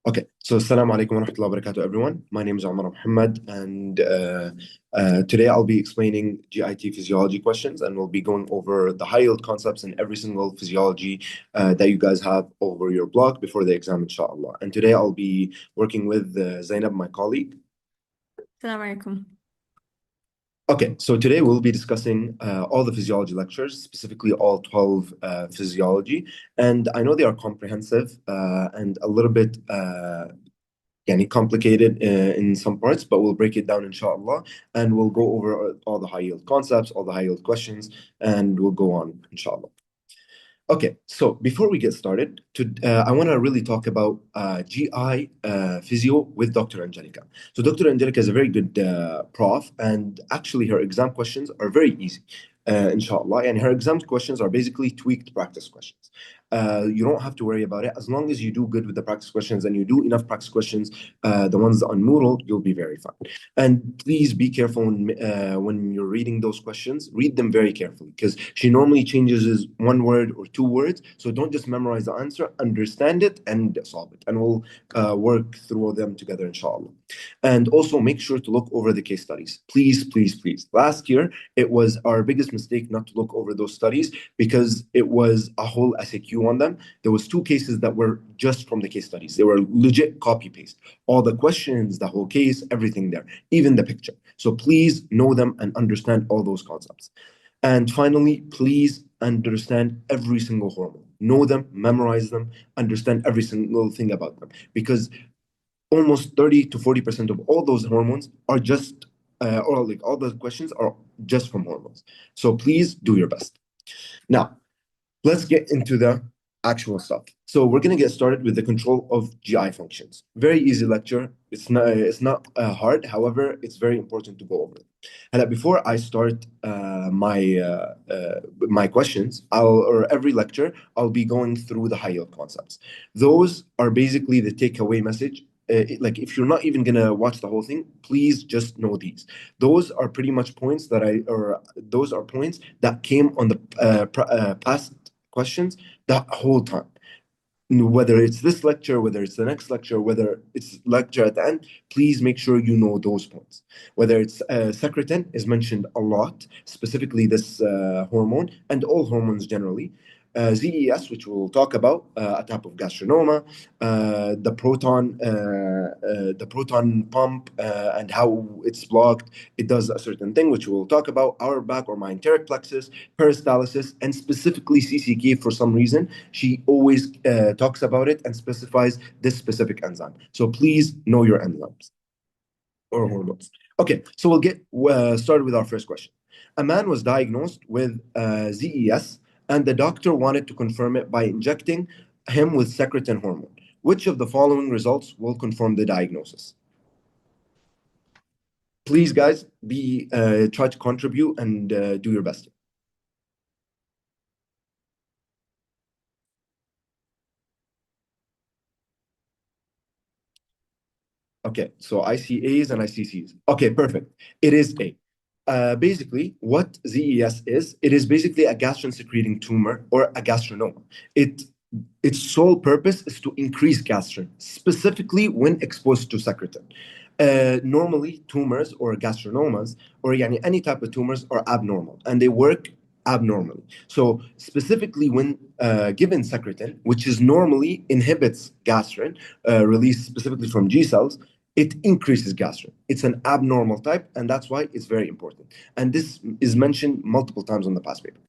Okay, so Assalamu alaikum wa rahmatullahi wa barakatuh, everyone. My name is Omar Muhammad, and today I'll be explaining GIT physiology questions, and we'll be going over the high yield concepts in every single physiology that you guys have over your block before the exam, inshallah. And today I'll be working with Zainab, my colleague. السلام عليكم. Okay, so today we'll be discussing all the physiology lectures, specifically all 12 physiology. And I know they are comprehensive and a little bit complicated in some parts, but we'll break it down, inshallah, and we'll go over all the high yield concepts, all the high yield questions, and we'll go on, inshallah. Okay, so before we get started, I want to really talk about GI physio with Dr. Angelica. So Dr. Angelica is a very good prof, and actually her exam questions are very easy, inshallah. And her exam questions are basically tweaked practice questions. You don't have to worry about it. As long as you do good with the practice questions and you do enough practice questions, the ones on Moodle, you'll be very fine. And please be careful when you're reading those questions. Read them very carefully because she normally changes one word or two words. So don't just memorize the answer, understand it and solve it. And we'll work through them together, inshallah. And also make sure to look over the case studies. Please, please, please. Last year, it was our biggest mistake not to look over those studies because it was a whole SAQ on them. There was two cases that were just from the case studies. They were legit copy paste. All the questions, the whole case, everything there, even the picture. So please know them and understand all those concepts. And finally, please understand every single hormone. Know them, memorize them, understand every single thing about them. Because almost 30 to 40% of all those hormones are just, or like all the questions are just from hormones. So please do your best. Now, let's get into the actual stuff. So we're going to get started with the control of GI functions. Very easy lecture. It's not hard. However, it's very important to go over it. And before I start my questions, or every lecture, I'll be going through the high yield concepts. Those are basically the takeaway message. Like if you're not even gonna watch the whole thing, please just know these. Those are pretty much points those are points that came on the past questions that whole time. Whether it's this lecture, whether it's the next lecture, whether it's lecture at the end, please make sure you know those points. Whether it's secretin is mentioned a lot, specifically this hormone, and all hormones generally. ZES, which we'll talk about, a type of gastrinoma, the proton pump, and how it's blocked. It does a certain thing, which we'll talk about, Auerbach or myenteric plexus, peristalsis, and specifically CCK for some reason. She always talks about it and specifies this specific enzyme. So please know your enzymes or hormones. Okay, so we'll get started with our first question. A man was diagnosed with ZES, and the doctor wanted to confirm it by injecting him with secretin hormone. Which of the following results will confirm the diagnosis? Please, guys, try to contribute and do your best. Okay, so I see A's and I see C's. Okay, perfect. It is A. Basically, what ZES is, it is basically a gastrin-secreting tumor or a gastrinoma. Its sole purpose is to increase gastrin, specifically when exposed to secretin. Normally, tumors or gastrinomas or any type of tumors are abnormal and they work abnormally. So specifically when given secretin, which is normally inhibits gastrin, released specifically from G cells, it increases gastrin. It's an abnormal type, and that's why it's very important. And this is mentioned multiple times on the past paper.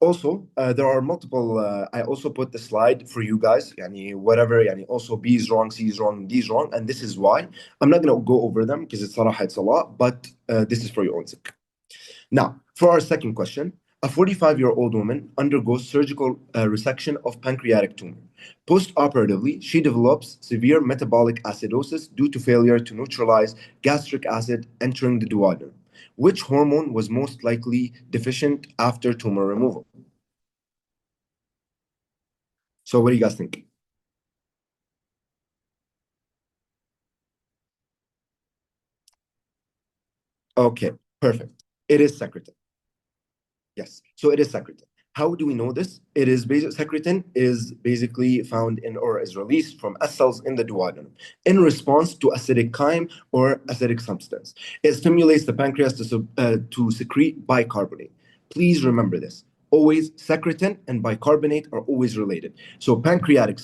Also, there are multiple. I also put the slide for you guys. Whatever. Also, B is wrong, C is wrong, D is wrong, and this is why. I'm not gonna go over them because it's a lot, but this is for your own sake. Now, for our second question, a 45-year-old woman undergoes surgical resection of pancreatic tumor. Post-operatively, she develops severe metabolic acidosis due to failure to neutralize gastric acid entering the duodenum. Which hormone was most likely deficient after tumor removal? So what do you guys think? Okay, perfect. It is secretin. Yes, so it is secretin. How do we know this? It is secretin is basically found in or is released from S cells in the duodenum in response to acidic chyme or acidic substance. It stimulates the pancreas to secrete bicarbonate. Please remember this. Always secretin and bicarbonate are always related. So pancreatic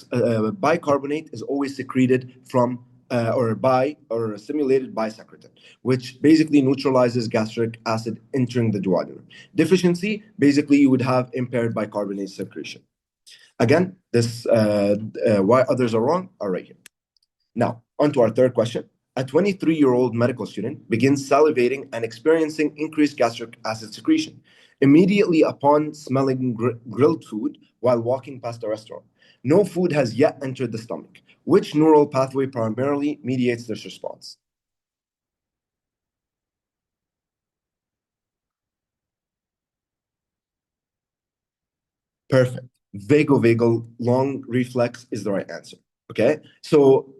bicarbonate is always secreted from or stimulated by secretin, which basically neutralizes gastric acid entering the duodenum. Deficiency, basically you would have impaired bicarbonate secretion. Again, this why others are wrong are right here. Now, on to our third question. A 23-year-old medical student begins salivating and experiencing increased gastric acid secretion immediately upon smelling grilled food while walking past a restaurant. No food has yet entered the stomach. Which neural pathway primarily mediates this response? Perfect. Vagovagal long reflex is the right answer. Okay, so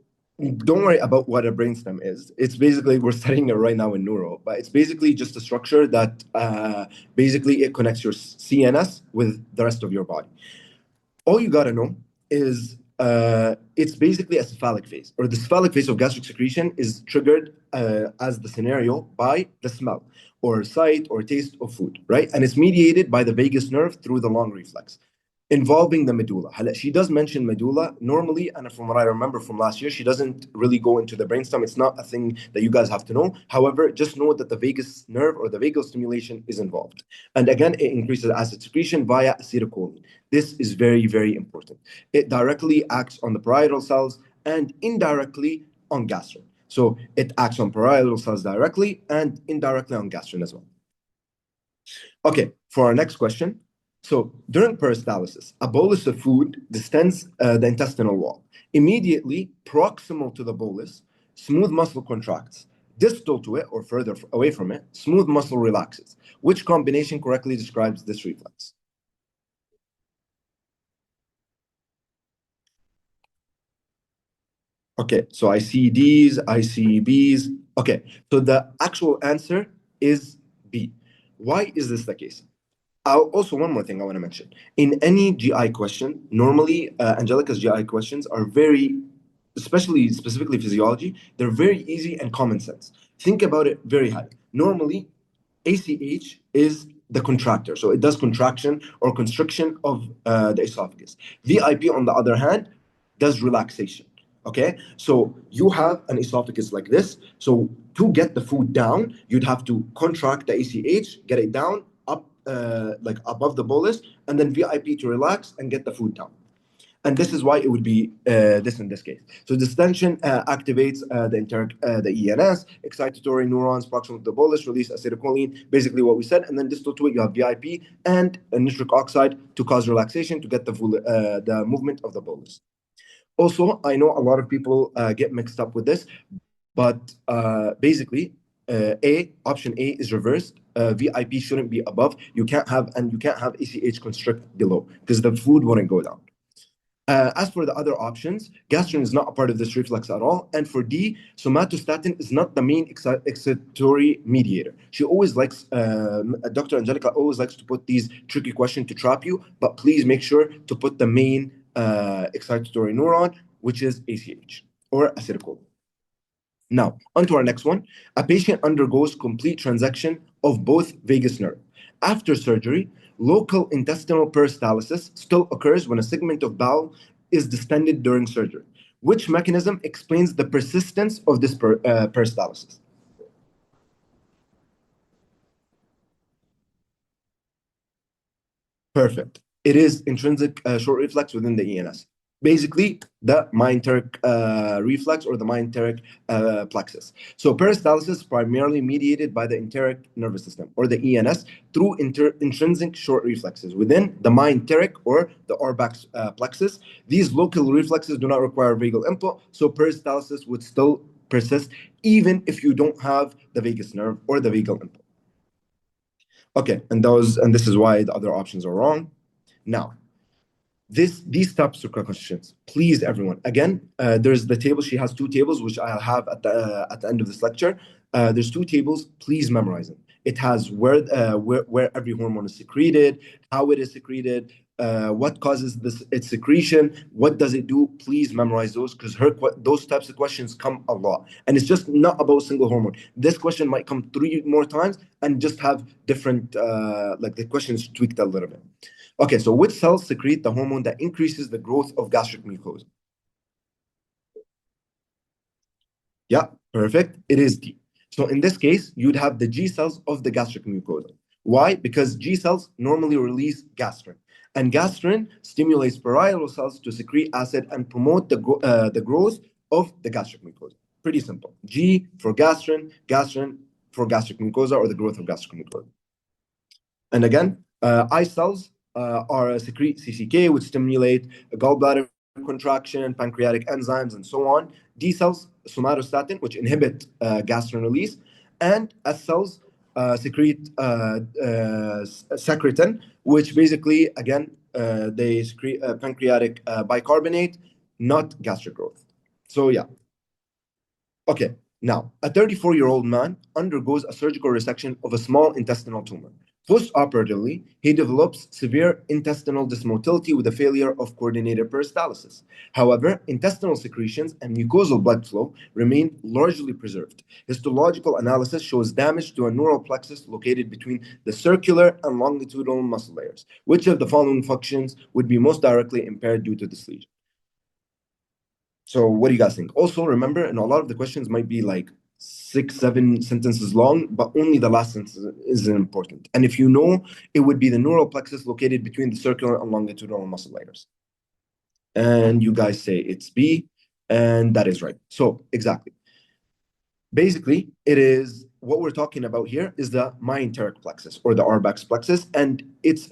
don't worry about what a brainstem is. It's basically, we're studying it right now in neuro, but it's basically just a structure that basically it connects your CNS with the rest of your body. All you got to know is it's basically a cephalic phase, or the cephalic phase of gastric secretion is triggered as the scenario by the smell or sight or taste of food, right? And it's mediated by the vagus nerve through the long reflex involving the medulla. She does mention medulla normally, and from what I remember from last year, she doesn't really go into the brainstem. It's not a thing that you guys have to know. However, just know that the vagus nerve or the vagal stimulation is involved. And again, it increases acid secretion via acetylcholine. This is very, very important. It directly acts on the parietal cells and indirectly on gastrin. So it acts on parietal cells directly and indirectly on gastrin as well. Okay, for our next question. So during peristalsis, a bolus of food distends the intestinal wall. Immediately proximal to the bolus, smooth muscle contracts. Distal to it or further away from it, smooth muscle relaxes. Which combination correctly describes this reflex? Okay, so I see D's, I see B's. Okay, so the actual answer is B. Why is this the case? Also, one more thing I want to mention. In any GI question, normally Angelica's GI questions are very, especially specifically physiology, they're very easy and common sense. Think about it very high. Normally, ACH is the contractor. So it does contraction or constriction of the esophagus. VIP, on the other hand, does relaxation. Okay, so you have an esophagus like this. So to get the food down, you'd have to contract the ACH, get it down, up like above the bolus, and then VIP to relax and get the food down. And this is why it would be this in this case. So distension activates the ENS, excitatory neurons proximal to the bolus, release acetylcholine, basically what we said. And then distal to it, you have VIP and nitric oxide to cause relaxation to get the movement of the bolus. Also, I know a lot of people get mixed up with this, but basically, option A is reversed. VIP shouldn't be above. You can't have ACH constrict below because the food wouldn't go down. As for the other options, gastrin is not a part of this reflex at all. And for D, somatostatin is not the main excitatory mediator. She always likes, Dr. Angelica always likes to put these tricky questions to trap you, but please make sure to put the main excitatory neuron, which is ACH or acetylcholine. Now, on to our next one. A patient undergoes complete transection of both vagus nerve. After surgery, local intestinal peristalsis still occurs when a segment of bowel is distended during surgery. Which mechanism explains the persistence of this peristalsis? Perfect. It is intrinsic short reflex within the ENS. Basically, the myenteric reflex or the myenteric plexus. So peristalsis is primarily mediated by the enteric nervous system or the ENS through intrinsic short reflexes within the myenteric or the Auerbach's plexus. These local reflexes do not require vagal input, so peristalsis would still persist even if you don't have the vagus nerve or the vagal input. Okay, and this is why the other options are wrong. Now, these types of questions, please, everyone. Again, there's the table. She has two tables, which I'll have at the end of this lecture. There's two tables. Please memorize them. It has where every hormone is secreted, how it is secreted, what causes its secretion, what does it do. Please memorize those because those types of questions come a lot, and it's just not about single hormone. This question might come 3 more times and just have different like the questions tweaked a little bit. Okay, so which cells secrete the hormone that increases the growth of gastric mucosa? Yeah, perfect. It is D. So in this case, you'd have the G cells of the gastric mucosa. Why? Because G cells normally release gastrin, and gastrin stimulates parietal cells to secrete acid and promote the growth of the gastric mucosa. Pretty simple. G for gastrin, gastrin for gastric mucosa or the growth of gastric mucosa. And again, I cells are secrete CCK, which stimulate gallbladder contraction, pancreatic enzymes, and so on. D cells, somatostatin, which inhibit gastrin release, and S cells secrete secretin, which basically, again, they secrete pancreatic bicarbonate, not gastric growth. So yeah. Okay, now a 34-year-old man undergoes a surgical resection of a small intestinal tumor. Post-operatively, he develops severe intestinal dysmotility with a failure of coordinated peristalsis. However, intestinal secretions and mucosal blood flow remain largely preserved. Histological analysis shows damage to a neural plexus located between the circular and longitudinal muscle layers. Which of the following functions would be most directly impaired due to this lesion? So what do you guys think? Also, remember, and a lot of the questions might be like 6, 7 sentences long, but only the last sentence is important. And if you know, it would be the neural plexus located between the circular and longitudinal muscle layers. And you guys say it's B, and that is right. So exactly. Basically, it is what we're talking about here is the myenteric plexus or the Arbax plexus, and it's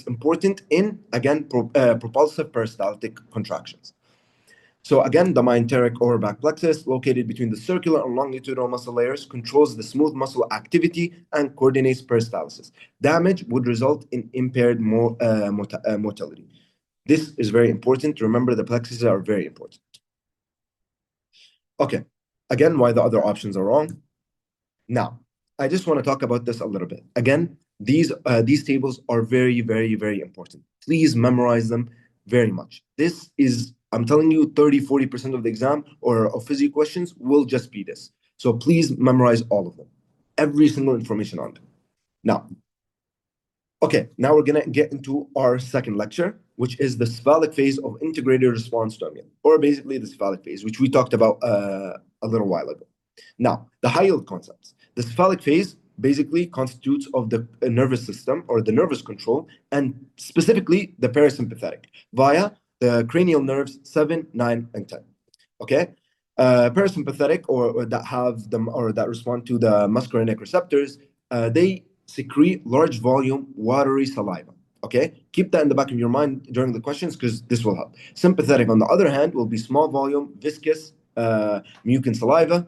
important in again propulsive peristaltic contractions. So again, the myenteric or back plexus, located between the circular and longitudinal muscle layers, controls the smooth muscle activity and coordinates peristalsis. Damage would result in impaired motility. This is very important. Remember, the plexuses are very important. Okay, again, why the other options are wrong. Now, I just want to talk about this a little bit. Again, these tables are very, very, very important. Please memorize them very much. This is, I'm telling you, 30-40% of the exam or of physics questions will just be this. So please memorize all of them, every single information on them. Now, okay, now we're going to get into our second lecture, which is the cephalic phase of integrated response to immune, or basically the cephalic phase, which we talked about a little while ago. Now, the high yield concepts. The cephalic phase basically constitutes of the nervous system or the nervous control, and specifically the parasympathetic via the cranial nerves 7, 9, and 10. Okay, parasympathetic or that have them or that respond to the muscarinic receptors, they secrete large volume watery saliva. Okay, keep that in the back of your mind during the questions because this will help. Sympathetic, on the other hand, will be small volume, viscous, mucin saliva.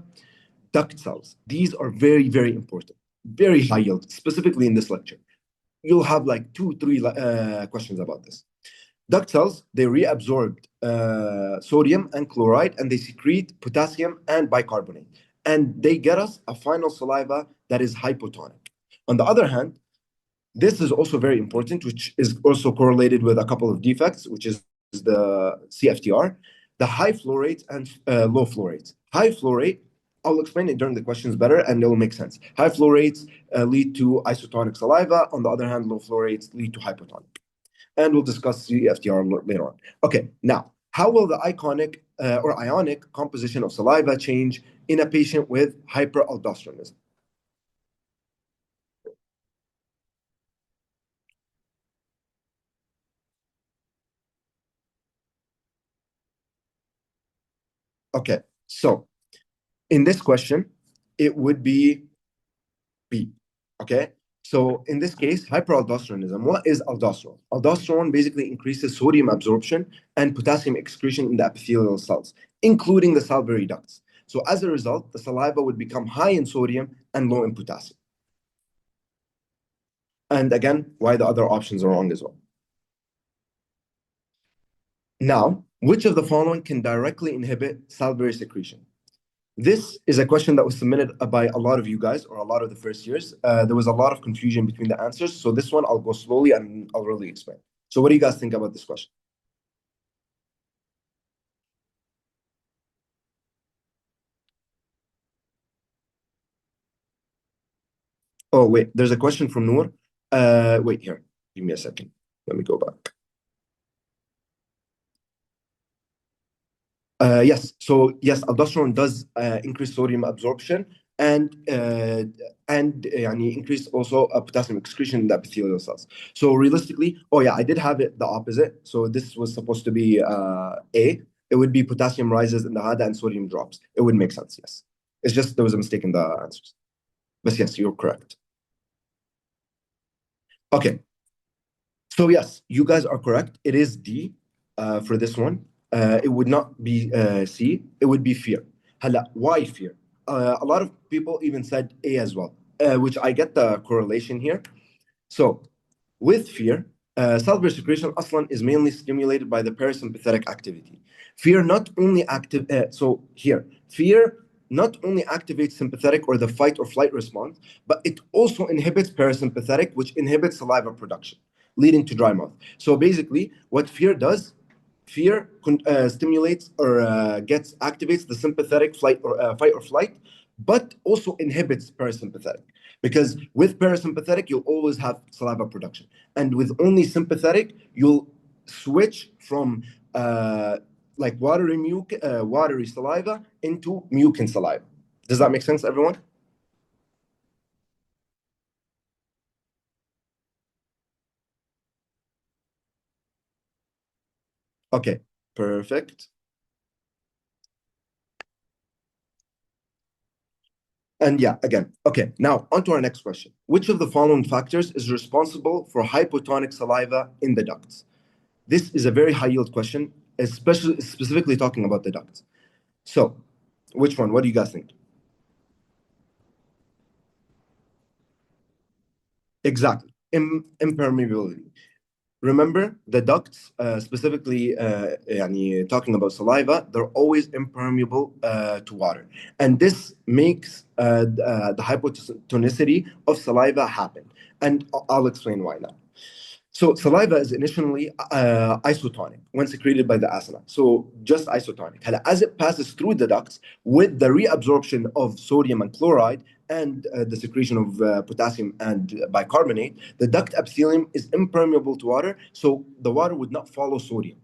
Duct cells. These are very, very important, very high yield, specifically in this lecture. You'll have like 2-3 questions about this. Duct cells, they reabsorb sodium and chloride, and they secrete potassium and bicarbonate. And they get us a final saliva that is hypotonic. On the other hand, this is also very important, which is also correlated with a couple of defects, which is the CFTR, the high flow rates and low flow rates. High flow rate, I'll explain it during the questions better and it will make sense. High flow rates lead to isotonic saliva. On the other hand, low flow rates lead to hypotonic. And we'll discuss CFTR later on. Okay, now, how will the iconic or ionic composition of saliva change in a patient with hyperaldosteronism? Okay, so in this question, it would be B. Okay, so in this case, hyperaldosteronism. What is aldosterone? Aldosterone basically increases sodium absorption and potassium excretion in the epithelial cells, including the salivary ducts. So as a result, the saliva would become high in sodium and low in potassium. And again, why the other options are wrong as well. Now, which of the following can directly inhibit salivary secretion? This is a question that was submitted by a lot of you guys, or a lot of the first years. There was a lot of confusion between the answers. So this one, I'll go slowly and I'll really explain. So what do you guys think about this question? Oh, wait, there's a question from Noor. Wait, here. Give me a second. Let me go back. Yes. So yes, aldosterone does increase sodium absorption and increase also potassium excretion in the epithelial cells. So realistically, oh yeah, I did have it the opposite. So this was supposed to be A. It would be potassium rises in the HADA and sodium drops. It would make sense, yes. It's just there was a mistake in the answers. But yes, you're correct. Okay. So yes, you guys are correct. It is D for this one. It would not be C. It would be fear. Hala, why fear? A lot of people even said A as well, which I get the correlation here. So with fear, salivary secretion aslan is mainly stimulated by the parasympathetic activity. Fear not only fear not only activates sympathetic or the fight or flight response, but it also inhibits parasympathetic, which inhibits saliva production, leading to dry mouth. So basically, what fear does, fear stimulates or activates the sympathetic fight or flight, but also inhibits parasympathetic. Because with parasympathetic, you'll always have saliva production. And with only sympathetic, you'll switch from like watery saliva into mucin saliva. Does that make sense, everyone? Okay, perfect. And yeah, again, okay, now on to our next question. Which of the following factors is responsible for hypotonic saliva in the ducts? This is a very high yield question, especially specifically talking about the ducts. So, which one? What do you guys think? Exactly. Impermeability. Remember, the ducts, specifically talking about saliva, they're always impermeable to water. And this makes the hypotonicity of saliva happen. And I'll explain why now. So saliva is initially isotonic when secreted by the asana. So just isotonic. As it passes through the ducts with the reabsorption of sodium and chloride and the secretion of potassium and bicarbonate, the duct epithelium is impermeable to water, so the water would not follow sodium.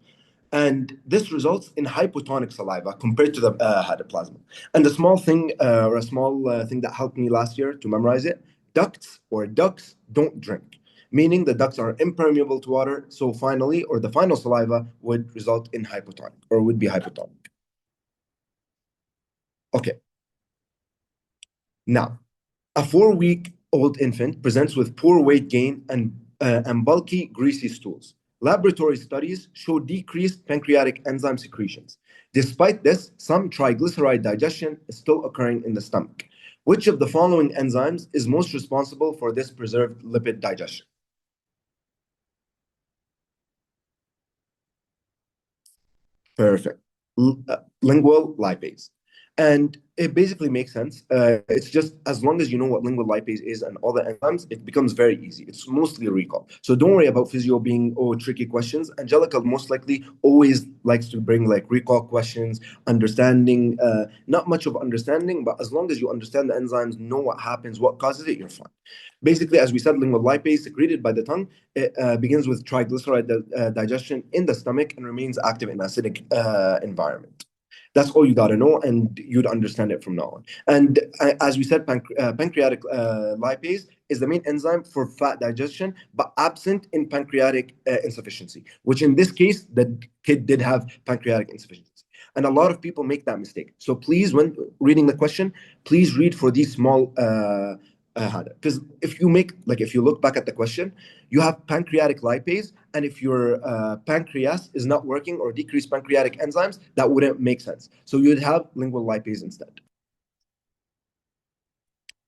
And this results in hypotonic saliva compared to the hadaplasma. And a small thing, thing that helped me last year to memorize it: ducks don't drink, meaning the ducts are impermeable to water. So finally, or the final saliva would result in hypotonic, or would be hypotonic. Okay. Now, a 4-week-old infant presents with poor weight gain and bulky, greasy stools. Laboratory studies show decreased pancreatic enzyme secretions. Despite this, some triglyceride digestion is still occurring in the stomach. Which of the following enzymes is most responsible for this preserved lipid digestion? Perfect. Lingual lipase. And it basically makes sense. It's just as long as you know what lingual lipase is and all the enzymes, it becomes very easy. It's mostly recall. So don't worry about physio being tricky questions. Angelica most likely always likes to bring like recall questions, understanding, not much of understanding, but as long as you understand the enzymes, know what happens, what causes it, you're fine. Basically, as we said, lingual lipase secreted by the tongue, it begins with triglyceride digestion in the stomach and remains active in acidic environment. That's all you got to know, and you'd understand it from now on. And as we said, pancreatic lipase is the main enzyme for fat digestion, but absent in pancreatic insufficiency, which in this case, the kid did have pancreatic insufficiency. And a lot of people make that mistake. So please, when reading the question, please read for these small because if you look back at the question, you have pancreatic lipase, and if your pancreas is not working or decreased pancreatic enzymes, that wouldn't make sense. So you'd have lingual lipase instead.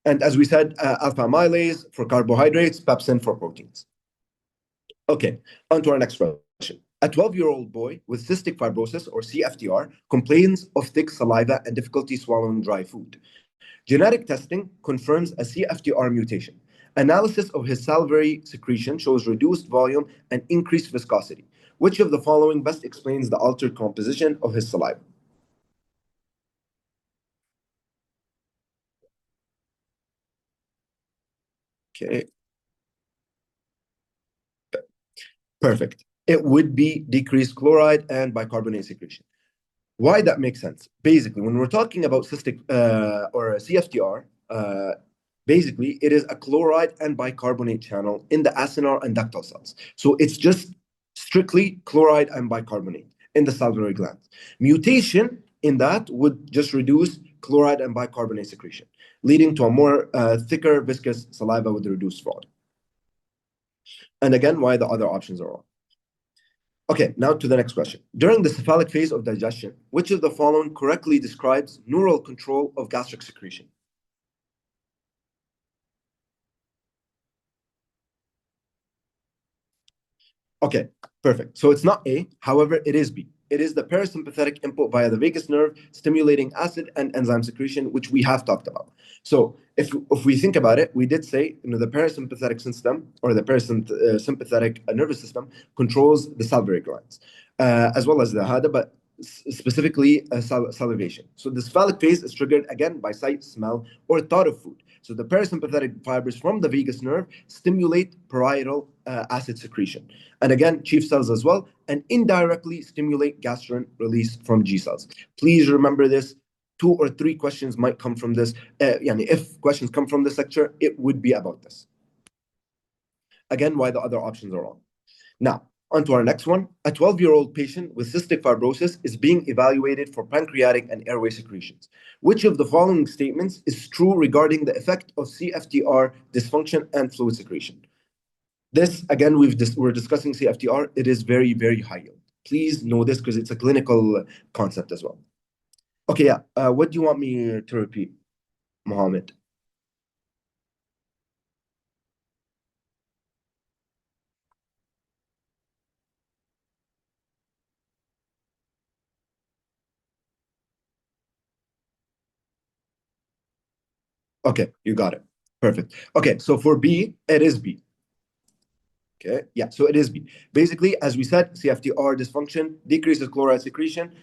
And as we said, alpha amylase for carbohydrates, pepsin for proteins. Okay, on to our next question. A 12-year-old boy with cystic fibrosis or CFTR complains of thick saliva and difficulty swallowing dry food. Genetic testing confirms a CFTR mutation. Analysis of his salivary secretion shows reduced volume and increased viscosity. Which of the following best explains the altered composition of his saliva? Okay, perfect. It would be decreased chloride and bicarbonate secretion. Why that makes sense? Basically, when we're talking about cystic or a CFTR, basically it is a chloride and bicarbonate channel in the acinar and ductal cells. So it's just strictly chloride and bicarbonate in the salivary glands. Mutation in that would just reduce chloride and bicarbonate secretion, leading to a more thicker, viscous saliva with reduced volume. And again, why the other options are wrong. Okay, now to the next question. During the cephalic phase of digestion, which of the following correctly describes neural control of gastric secretion? Okay, perfect. So it's not A, however, it is B. It is the parasympathetic input via the vagus nerve, stimulating acid and enzyme secretion, which we have talked about. So if we think about it, we did say the parasympathetic system or the parasympathetic nervous system controls the salivary glands, as well as the hada, but specifically salivation. So the cephalic phase is triggered again by sight, smell, or thought of food. So the parasympathetic fibers from the vagus nerve stimulate parietal acid secretion. And again, chief cells as well, and indirectly stimulate gastrin release from G cells. Please remember this. 2 or 3 questions might come from this. If questions come from this lecture, it would be about this. Again, why the other options are wrong. Now, on to our next one. A 12-year-old patient with cystic fibrosis is being evaluated for pancreatic and airway secretions. Which of the following statements is true regarding the effect of CFTR dysfunction and fluid secretion? This, again, we're discussing CFTR. It is very, very high yield. Please know this because it's a clinical concept as well. Okay, yeah. What do you want me to repeat, Mohammed? Okay, you got it. Perfect. Okay, so for B, it is B. Okay, yeah, so it is B. Basically, as we said, CFTR dysfunction decreases chloride secretion,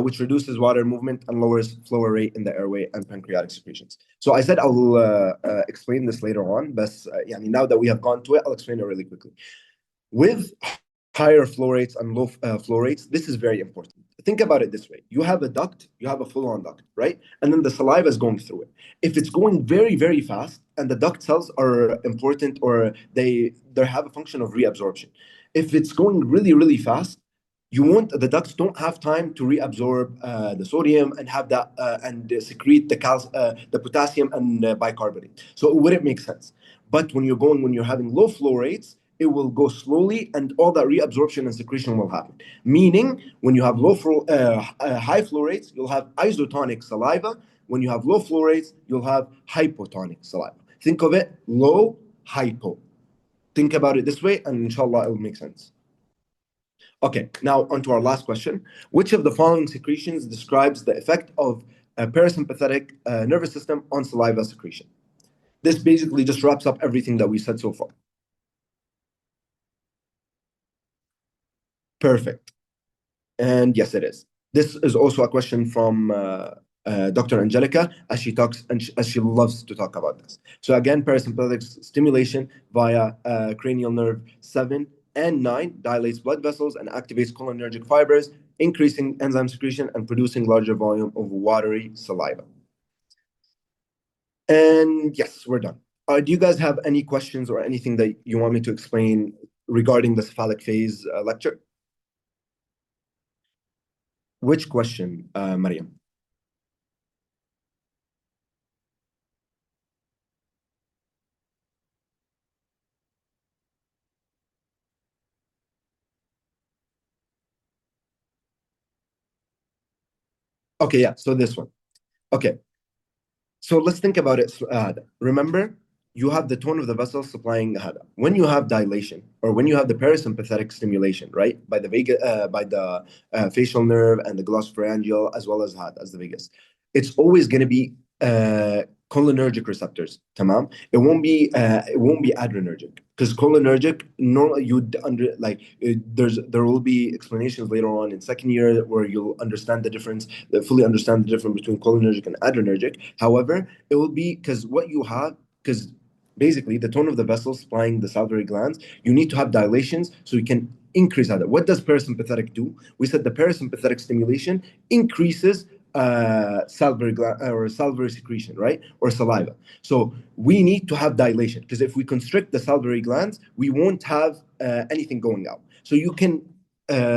which reduces water movement and lowers flow rate in the airway and pancreatic secretions. So I said I will explain this later on, but now that we have gone to it, I'll explain it really quickly. With higher flow rates and low flow rates, this is very important. Think about it this way. You have a duct, you have a full-on duct, right? And then the saliva is going through it. If it's going very, very fast and the duct cells are important or they have a function of reabsorption. If it's going really, really fast, the ducts don't have time to reabsorb the sodium and have that and secrete the potassium and bicarbonate. So it wouldn't make sense. But when you're having low flow rates, it will go slowly and all that reabsorption and secretion will happen. Meaning, when you have high flow rates, you'll have isotonic saliva. When you have low flow rates, you'll have hypotonic saliva. Think of it low, hypo. Think about it this way, and inshallah, it will make sense. Okay, now on to our last question. Which of the following secretions describes the effect of a parasympathetic nervous system on saliva secretion? This basically just wraps up everything that we said so far. Perfect. And yes, it is. This is also a question from Dr. Angelica, as she talks and as she loves to talk about this. So again, parasympathetic stimulation via cranial nerve 7 and 9 dilates blood vessels and activates cholinergic fibers, increasing enzyme secretion and producing larger volume of watery saliva. And yes, we're done. Do you guys have any questions or anything that you want me to explain regarding the cephalic phase lecture? Which question, Mariam? Okay, yeah, so this one. Okay, so let's think about it. Remember, you have the tone of the vessel supplying the hada. When you have dilation, or when you have the parasympathetic stimulation, right, by the facial nerve and the glossopharyngeal as well as hada, as the vagus, it's always going to be cholinergic receptors. Tamam. It won't be adrenergic, because cholinergic normally you'd there will be explanations later on in second year where you'll understand the difference, fully understand the difference between cholinergic and adrenergic. However, it will be because basically the tone of the vessel supplying the salivary glands, you need to have dilations so you can increase that. What does parasympathetic do? We said the parasympathetic stimulation increases salivary gland or salivary secretion, right? Or saliva. So we need to have dilation, because if we constrict the salivary glands, we won't have anything going out. So you can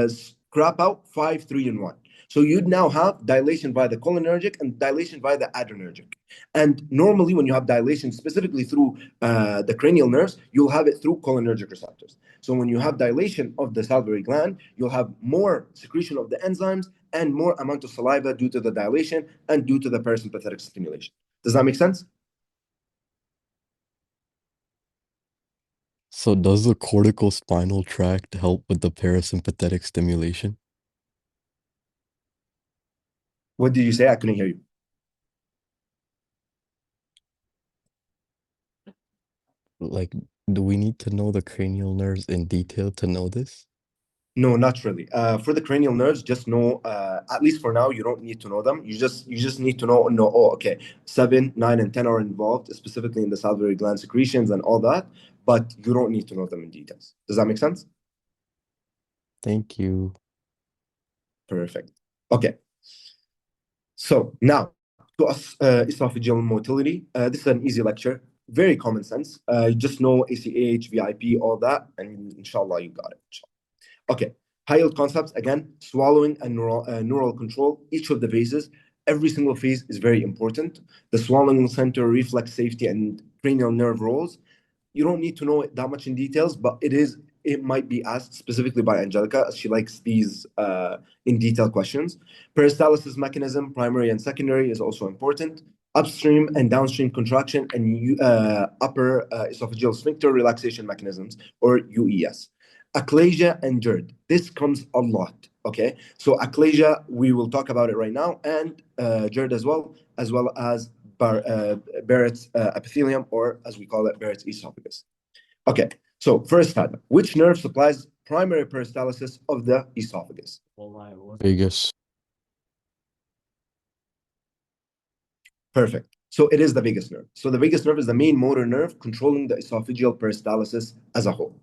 scrap out 5, 3, and 1. So you'd now have dilation via the cholinergic and dilation via the adrenergic. And normally, when you have dilation specifically through the cranial nerves, you'll have it through cholinergic receptors. So when you have dilation of the salivary gland, you'll have more secretion of the enzymes and more amount of saliva due to the dilation and due to the parasympathetic stimulation. Does that make sense? So does the cortical spinal tract help with the parasympathetic stimulation? What did you say? I couldn't hear you. Like, do we need to know the cranial nerves in detail to know this? No, not really. For the cranial nerves, just know, at least for now, you don't need to know them. You just need to know, oh, okay, 7, 9, and 10 are involved, specifically in the salivary gland secretions and all that, but you don't need to know them in details. Does that make sense? Thank you. Perfect. Okay. So now to us, esophageal motility. This is an easy lecture, very common sense. You just know ACH, VIP, all that, and inshallah, you got it. Okay, high-yield concepts, again, swallowing and neural control, each of the phases. Every single phase is very important. The swallowing center, reflex safety, and cranial nerve roles. You don't need to know it that much in details, but it might be asked specifically by Angelica, as she likes these in detail questions. Peristalsis mechanism, primary and secondary, is also important. Upstream and downstream contraction and upper esophageal sphincter relaxation mechanisms, or UES. Achalasia and GERD. This comes a lot, okay? So achalasia, we will talk about it right now, and GERD as well as Barrett's epithelium, or as we call it, Barrett's esophagus. Okay, so first time, which nerve supplies primary peristalsis of the esophagus? Vegas. Perfect. So it is the vagus nerve. So the vagus nerve is the main motor nerve controlling the esophageal peristalsis as a whole.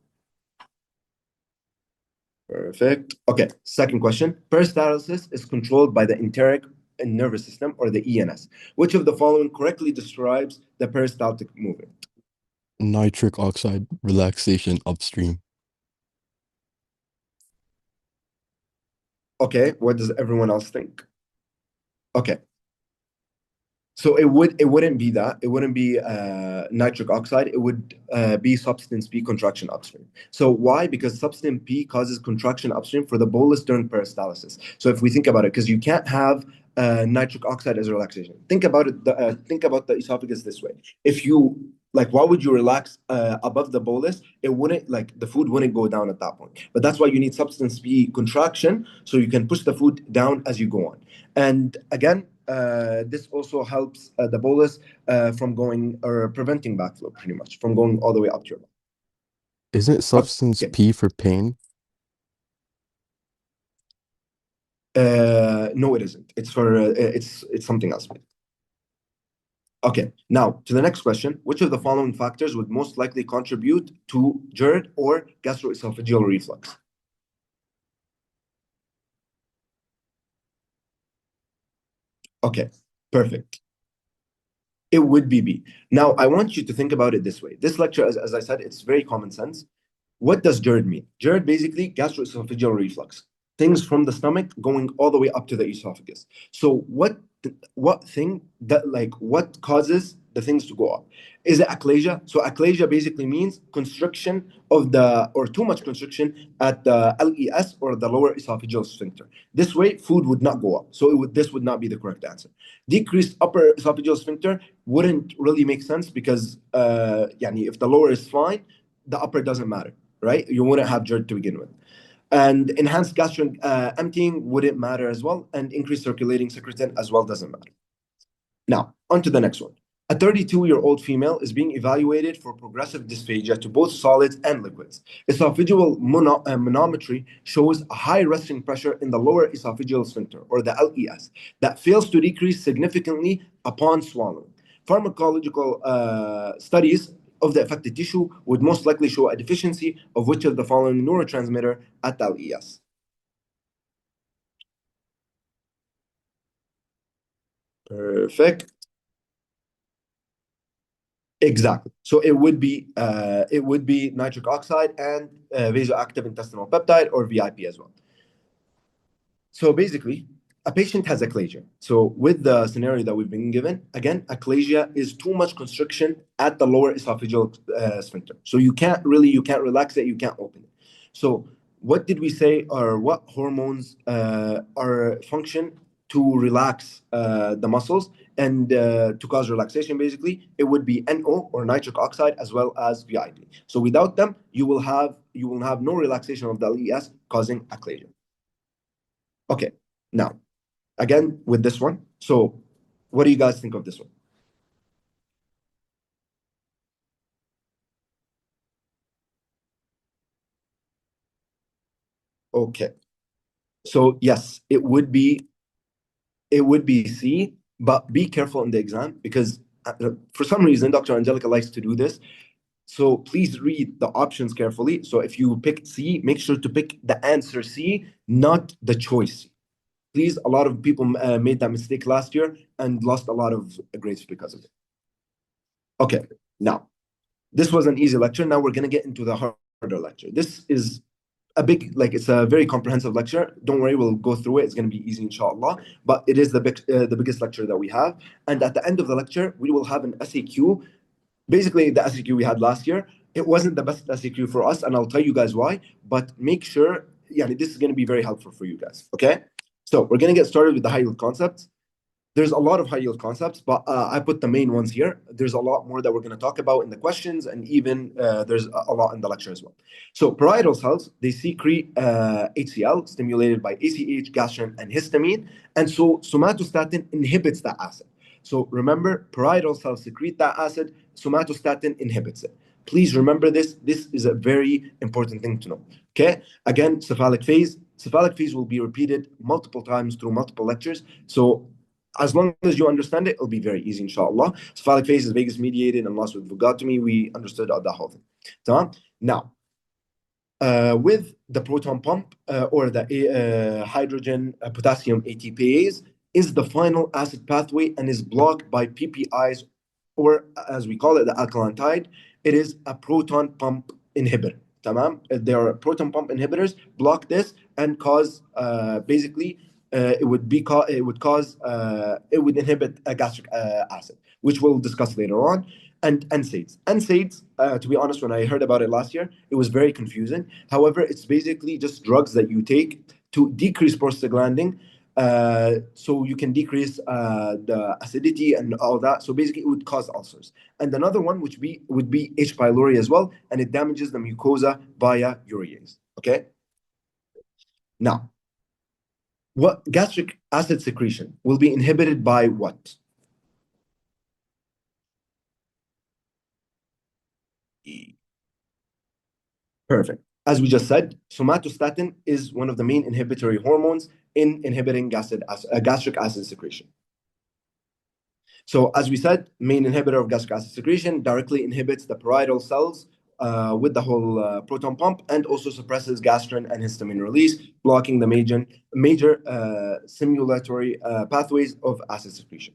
Perfect. Okay, second question. Peristalsis is controlled by the enteric nervous system, or the ENS. Which of the following correctly describes the peristaltic movement? Nitric oxide relaxation upstream. Okay, what does everyone else think? Okay. So it wouldn't be that. It wouldn't be nitric oxide. It would be substance P contraction upstream. So why? Because substance P causes contraction upstream for the bolus during peristalsis. So if we think about it, because you can't have nitric oxide as a relaxation. Think about it. Think about the esophagus this way. If you why would you relax above the bolus? It wouldn't, the food wouldn't go down at that point. But that's why you need substance P contraction, so you can push the food down as you go on. And again, this also helps the bolus from going, or preventing backflow, pretty much, from going all the way up to your mouth. Isn't substance Okay. P for pain? No, it isn't. It's for it's something else. Okay, now to the next question. Which of the following factors would most likely contribute to GERD or gastroesophageal reflux? Okay, perfect. It would be B. Now, I want you to think about it this way. This lecture, as I said, it's very common sense. What does GERD mean? GERD, basically, gastroesophageal reflux. Things from the stomach going all the way up to the esophagus. So what causes the things to go up. Is it achalasia? So achalasia basically means constriction of or too much constriction at the LES or the lower esophageal sphincter. This way, food would not go up. So this would not be the correct answer. Decreased upper esophageal sphincter wouldn't really make sense because if the lower is fine, the upper doesn't matter, right? You wouldn't have GERD to begin with. And enhanced gastric emptying wouldn't matter as well, and increased circulating secretion as well doesn't matter. Now, on to the next one. A 32-year-old female is being evaluated for progressive dysphagia to both solids and liquids. Esophageal manometry shows a high resting pressure in the lower esophageal sphincter, or the LES, that fails to decrease significantly upon swallowing. Pharmacological studies of the affected tissue would most likely show a deficiency of which of the following neurotransmitter at the LES. Perfect. Exactly. So it would be nitric oxide and vasoactive intestinal peptide, or VIP as well. So basically, a patient has achalasia. So with the scenario that we've been given, again, achalasia is too much constriction at the lower esophageal sphincter. So you can't relax it, you can't open it. So what did we say, or what hormones are function to relax the muscles and to cause relaxation? Basically, it would be NO, or nitric oxide, as well as VIP. So without them, you will have no relaxation of the LES, causing achalasia. Okay, now again with this one. So what do you guys think of this one? Okay, so yes, it would be C, but be careful in the exam because for some reason Dr. Angelica likes to do this. So please read the options carefully. So if you pick C, make sure to pick the answer C, not the choice. Please, a lot of people made that mistake last year and lost a lot of grades because of it. Okay, now, this was an easy lecture. Now we're going to get into the harder lecture. This is it's a very comprehensive lecture. Don't worry, we'll go through it. It's going to be easy, inshallah. But it is the biggest lecture that we have. And at the end of the lecture, we will have an SAQ. Basically, the SAQ we had last year, it wasn't the best SAQ for us, and I'll tell you guys why. But make sure, this is going to be very helpful for you guys, okay? So we're going to get started with the high-yield concepts. There's a lot of high-yield concepts, but I put the main ones here. There's a lot more that we're going to talk about in the questions, and even there's a lot in the lecture as well. So parietal cells, they secrete HCl, stimulated by ACH, gastrin, and histamine. And so somatostatin inhibits that acid. So remember, parietal cells secrete that acid, somatostatin inhibits it. Please remember this. This is a very important thing to know. Okay? Again, cephalic phase. Cephalic phase will be repeated multiple times through multiple lectures. So as long as you understand it, it'll be very easy, inshallah. Cephalic phase is vagus mediated and lost with vagotomy. We understood the whole thing. Now, with the proton pump or the hydrogen potassium ATPase is the final acid pathway and is blocked by PPIs, or as we call it, the alkaline tide. It is a proton pump inhibitor. There are proton pump inhibitors, block this and cause it would inhibit a gastric acid, which we'll discuss later on. And NSAIDs. NSAIDs, to be honest, when I heard about it last year, it was very confusing. However, it's basically just drugs that you take to decrease prostaglandin, so you can decrease the acidity and all that. So basically, it would cause ulcers. And another one, which would be H. pylori as well, and it damages the mucosa via urease. Okay. Now, what gastric acid secretion will be inhibited by what? Perfect. As we just said, somatostatin is one of the main inhibitory hormones in inhibiting gastric acid secretion. So as we said, main inhibitor of gastric acid secretion directly inhibits the parietal cells with the whole proton pump, and also suppresses gastrin and histamine release, blocking the major stimulatory pathways of acid secretion.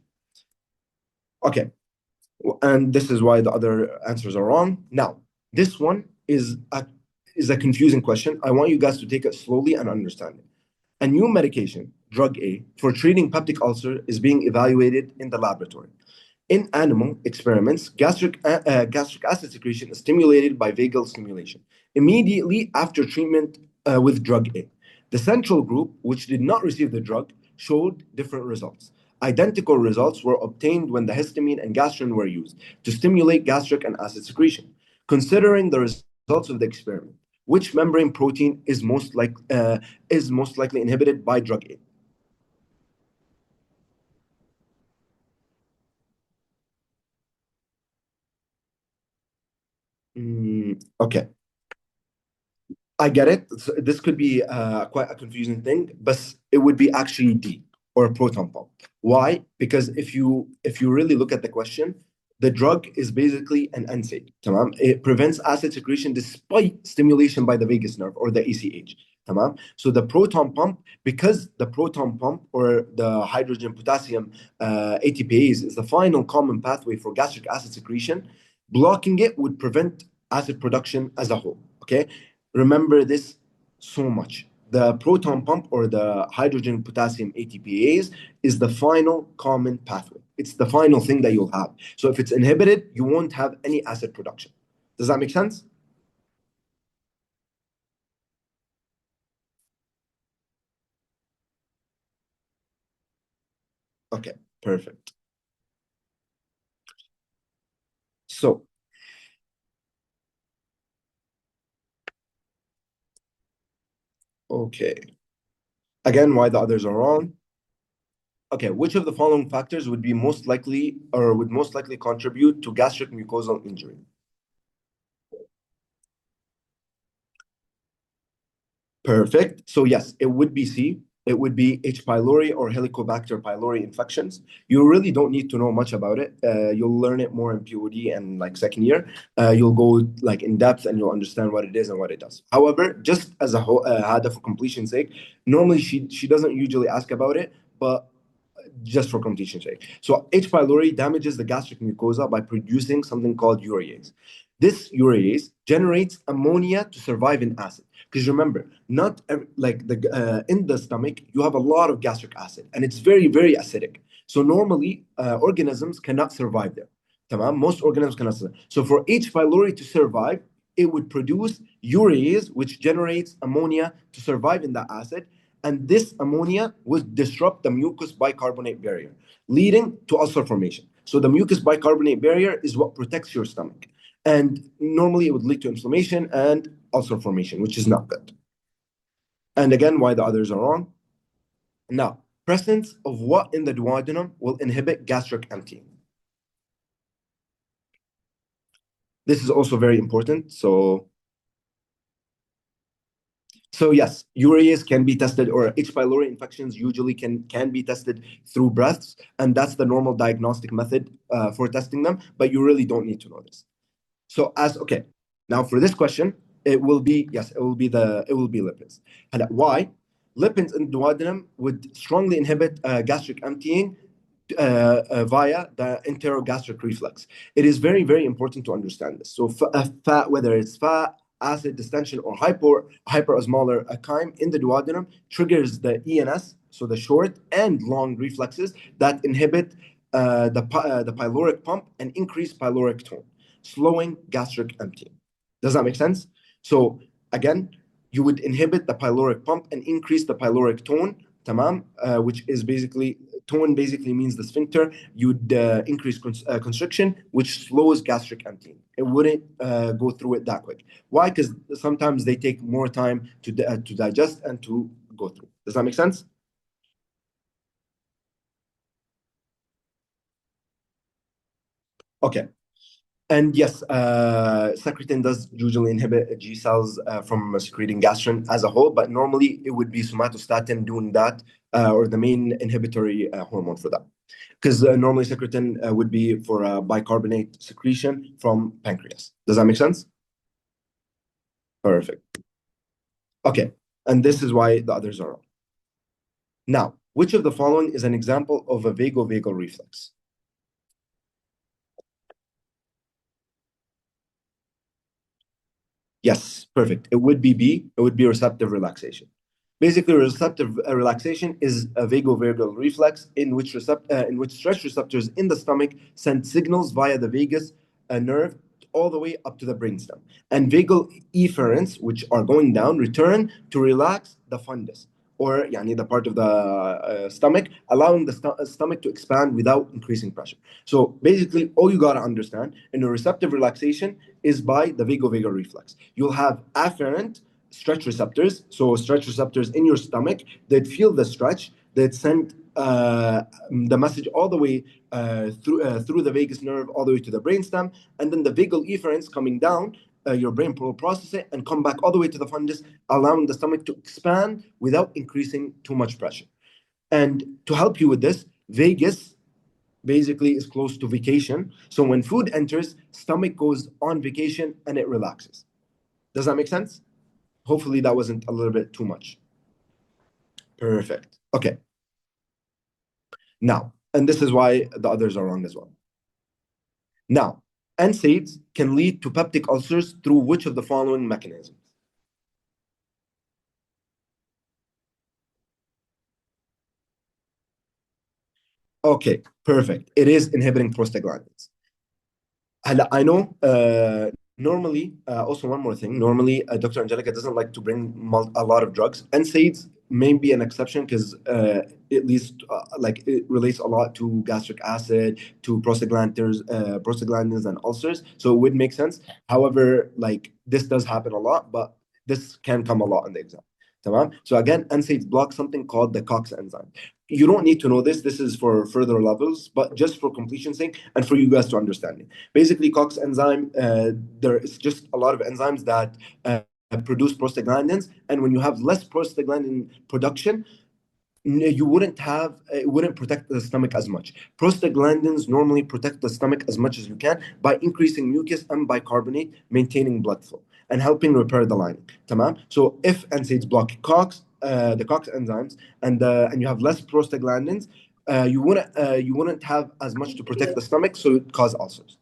Okay, and this is why the other answers are wrong. Now, this one is a confusing question. I want you guys to take it slowly and understand it. A new medication, drug A, for treating peptic ulcer is being evaluated in the laboratory. In animal experiments, gastric acid secretion is stimulated by vagal stimulation immediately after treatment with drug A. The central group, which did not receive the drug, showed different results. Identical results were obtained when the histamine and gastrin were used to stimulate gastric and acid secretion. Considering the results of the experiment, which membrane protein is most likely inhibited by drug A? Okay. I get it. This could be quite a confusing thing, but it would be actually D or a proton pump. Why? Because if you really look at the question, the drug is basically an NSAID. Tamam? It prevents acid secretion despite stimulation by the vagus nerve or the ACH. Tamam? So the proton pump, because the proton pump or the hydrogen potassium ATPase is the final common pathway for gastric acid secretion, blocking it would prevent acid production as a whole. Okay. Remember this so much. The proton pump or the hydrogen potassium ATPase is the final common pathway. It's the final thing that you'll have. So if it's inhibited, you won't have any acid production. Does that make sense? Okay, perfect. So, okay. Again, why the others are wrong. Okay, which of the following factors would be most likely or would most likely contribute to gastric mucosal injury? Perfect. So yes, it would be C. It would be H. pylori or Helicobacter pylori infections. You really don't need to know much about it. You'll learn it more in POD and like second year. You'll go like in depth and you'll understand what it is and what it does. However, just as a whole, Hada for completion's sake, normally she doesn't usually ask about it, but just for completion's sake. So H. pylori damages the gastric mucosa by producing something called urease. This urease generates ammonia to survive in acid. Because remember, not every, like the in the stomach, you have a lot of gastric acid, and it's very, very acidic. So normally, organisms cannot survive there. Tamam? Most organisms cannot survive. So for H. pylori to survive, it would produce urease, which generates ammonia to survive in the acid, and this ammonia would disrupt the mucus bicarbonate barrier, leading to ulcer formation. So the mucus bicarbonate barrier is what protects your stomach. And normally it would lead to inflammation and ulcer formation, which is not good. And again, why the others are wrong. Now, presence of what in the duodenum will inhibit gastric emptying? This is also very important. So yes, urease can be tested, or H. pylori infections usually can be tested through breaths, and that's the normal diagnostic method for testing them. But you really don't need to know this. So okay, now for this question, it will be yes, it will be lipids. And why? Lipids in duodenum would strongly inhibit gastric emptying via the enterogastric reflex. It is very, very important to understand this. So fat, whether it's fat, acid distension, or hyperosmolar chyme in the duodenum triggers the ENS, so the short and long reflexes that inhibit the pyloric pump and increase pyloric tone, slowing gastric emptying. Does that make sense? So again, you would inhibit the pyloric pump and increase the pyloric tone, tamam, which is basically tone basically means the sphincter. You'd increase constriction, which slows gastric emptying. It wouldn't go through it that quick. Why? Because sometimes they take more time to digest and to go through. Does that make sense? Okay. And yes, secretin does usually inhibit G cells from secreting gastrin as a whole, but normally it would be somatostatin doing that, or the main inhibitory hormone for that. Because normally secretin would be for bicarbonate secretion from pancreas. Does that make sense? Perfect. Okay, and this is why the others are wrong. Now, which of the following is an example of a vagovagal reflex? Yes, perfect. It would be B. It would be receptive relaxation. Basically, receptive relaxation is a vagovagal reflex in which stretch receptors in the stomach send signals via the vagus nerve all the way up to the brainstem. And vagal efferents, which are going down, return to relax the fundus, or يعني the part of the stomach, allowing the stomach to expand without increasing pressure. So basically, all you gotta understand in a receptive relaxation is by the vagovagal reflex. You'll have afferent stretch receptors, so stretch receptors in your stomach that feel the stretch, that send the message all the way through the vagus nerve all the way to the brainstem, and then the vagal efferents coming down. Your brain will process it and come back all the way to the fundus, allowing the stomach to expand without increasing too much pressure. And to help you with this, vagus basically is close to vacation. So when food enters, stomach goes on vacation and it relaxes. Does that make sense? Hopefully that wasn't a little bit too much. Perfect. Okay. Now, and this is why the others are wrong as well. Now, NSAIDs can lead to peptic ulcers through which of the following mechanisms? Okay, perfect. It is inhibiting prostaglandins. I know normally, also one more thing, normally Dr. Angelica doesn't like to bring a lot of drugs. NSAIDs may be an exception because at least like it relates a lot to gastric acid, to prostaglandins and ulcers. So it would make sense. However, like this does happen a lot, but this can come a lot in the exam. Tamam? So again, NSAIDs block something called the COX enzyme. You don't need to know this. This is for further levels, but just for completion's sake and for you guys to understand it. Basically, COX enzyme, there is just a lot of enzymes that produce prostaglandins, and when you have less prostaglandin production, you wouldn't have it wouldn't protect the stomach as much. Prostaglandins normally protect the stomach as much as you can by increasing mucus and bicarbonate, maintaining blood flow and helping repair the lining. Tamam? So if NSAIDs block COX, the COX enzymes, and you have less prostaglandins, you wouldn't have as much to protect the stomach, so it cause ulcers.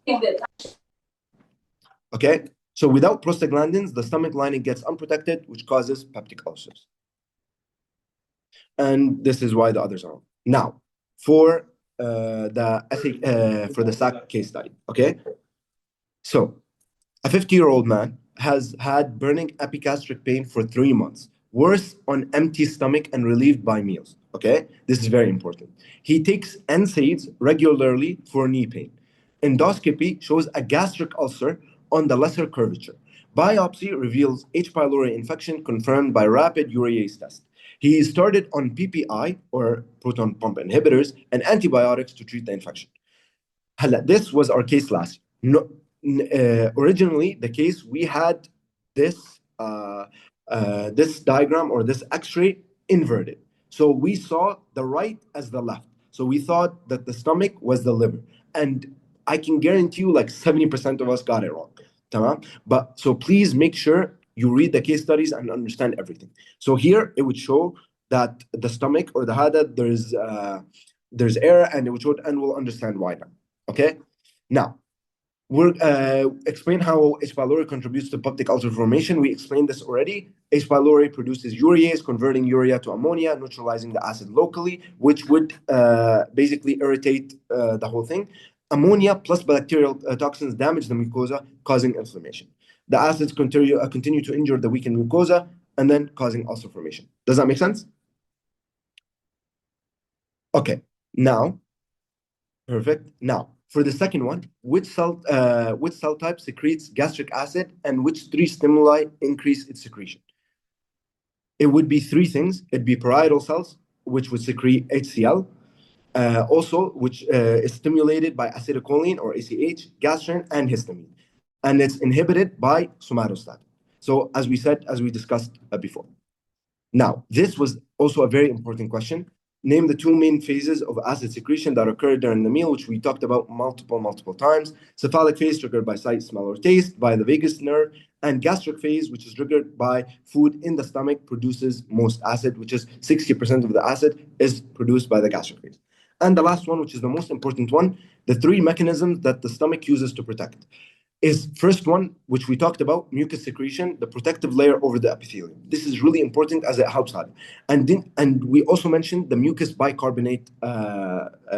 Okay, so without prostaglandins, the stomach lining gets unprotected, which causes peptic ulcers. And this is why the others are wrong. Now, for the SAC case study, okay? So, a 50-year-old man has had burning epigastric pain for 3 months, worse on empty stomach and relieved by meals, okay? This is very important. He takes NSAIDs regularly for knee pain. Endoscopy shows a gastric ulcer on the lesser curvature. Biopsy reveals H. pylori infection confirmed by rapid urease test. He started on PPI, or proton pump inhibitors, and antibiotics to treat the infection. This was our case last year. Originally, the case, we had this this diagram or this X-ray inverted. So we saw the right as the left. So we thought that the stomach was the liver. And I can guarantee you like 70% of us got it wrong. But so please make sure you read the case studies and understand everything. So here it would show that the stomach or the hada, there's error, and it would show, and we'll understand why now. Okay? Now, we'll explain how H. pylori contributes to peptic ulcer formation. We explained this already. H. pylori produces urease, converting urea to ammonia, neutralizing the acid locally, which would basically irritate the whole thing. Ammonia plus bacterial toxins damage the mucosa, causing inflammation. The acids continue to injure the weakened mucosa and then causing ulcer formation. Does that make sense? Okay, now, perfect. Now, for the second one, which cell type secretes gastric acid and which 3 stimuli increase its secretion? It would be 3 things. It'd be parietal cells, which would secrete HCl, also, which is stimulated by acetylcholine or ACH, gastrin, and histamine. And it's inhibited by somatostatin. So as we discussed before. Now, this was also a very important question. Name the 2 main phases of acid secretion that occur during the meal, which we talked about multiple times. Cephalic phase triggered by sight, smell, or taste by the vagus nerve, and gastric phase, which is triggered by food in the stomach, produces most acid, which is 60% of the acid is produced by the gastric phase. And the last one, which is the most important one, the 3 mechanisms that the stomach uses to protect. is first one, which we talked about, mucus secretion, the protective layer over the epithelium. This is really important as it helps that. And we also mentioned the mucus bicarbonate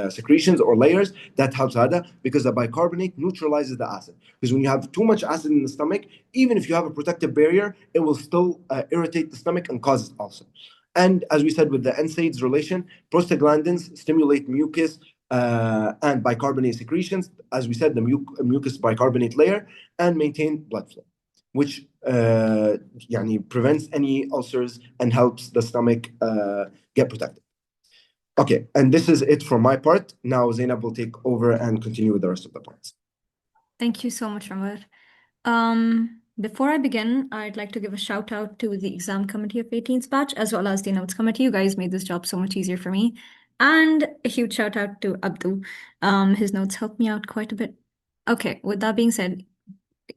secretions or layers that helps هذا because the bicarbonate neutralizes the acid. Because when you have too much acid in the stomach, even if you have a protective barrier, it will still irritate the stomach and cause ulcer. And as we said with the NSAIDs relation, prostaglandins stimulate mucus and bicarbonate secretions, as we said, the mucus bicarbonate layer, and maintain blood flow, which prevents any ulcers and helps the stomach get protected. Okay, and this is it for my part. Now Zainab will take over and continue with the rest of the parts. Thank you so much, Omar. Before I begin, I'd like to give a shout out to the exam committee of 18th batch, as well as the notes committee. You guys made this job so much easier for me. And a huge shout out to Abdul. His notes helped me out quite a bit. Okay, with that being said,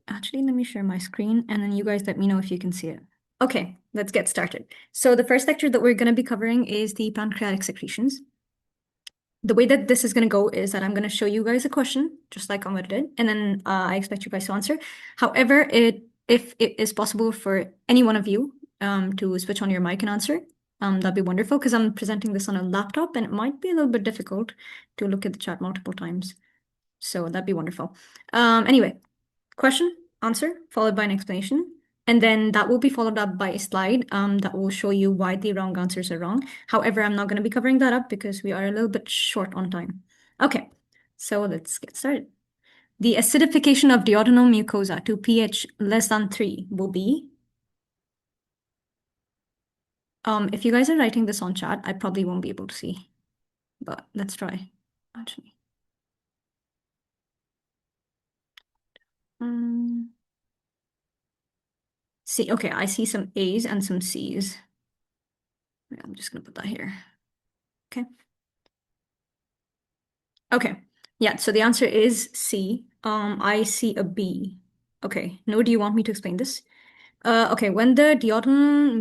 actually, let me share my screen and then you guys let me know if you can see it. Okay, let's get started. So the first lecture that we're going to be covering is the pancreatic secretions. The way that this is going to go is that I'm going to show you guys a question, just like Omar did, and then I expect you guys to answer. However, if it is possible for any one of you to switch on your mic and answer, that'd be wonderful, because I'm presenting this on a laptop, and it might be a little bit difficult to look at the chat multiple times. So that'd be wonderful. Anyway, question, answer, followed by an explanation. And then that will be followed up by a slide that will show you why the wrong answers are wrong. However, I'm not going to be covering that up because we are a little bit short on time. Okay, so let's get started. The acidification of duodenal mucosa to pH less than 3 will be... if you guys are writing this on chat, I probably won't be able to see. But let's try, actually. See, okay, I see some A's and some C's. I'm just gonna put that here. Okay. Okay. Yeah, so the answer is C. I see a B. Okay. No, do you want me to explain this? Okay, when the duodenal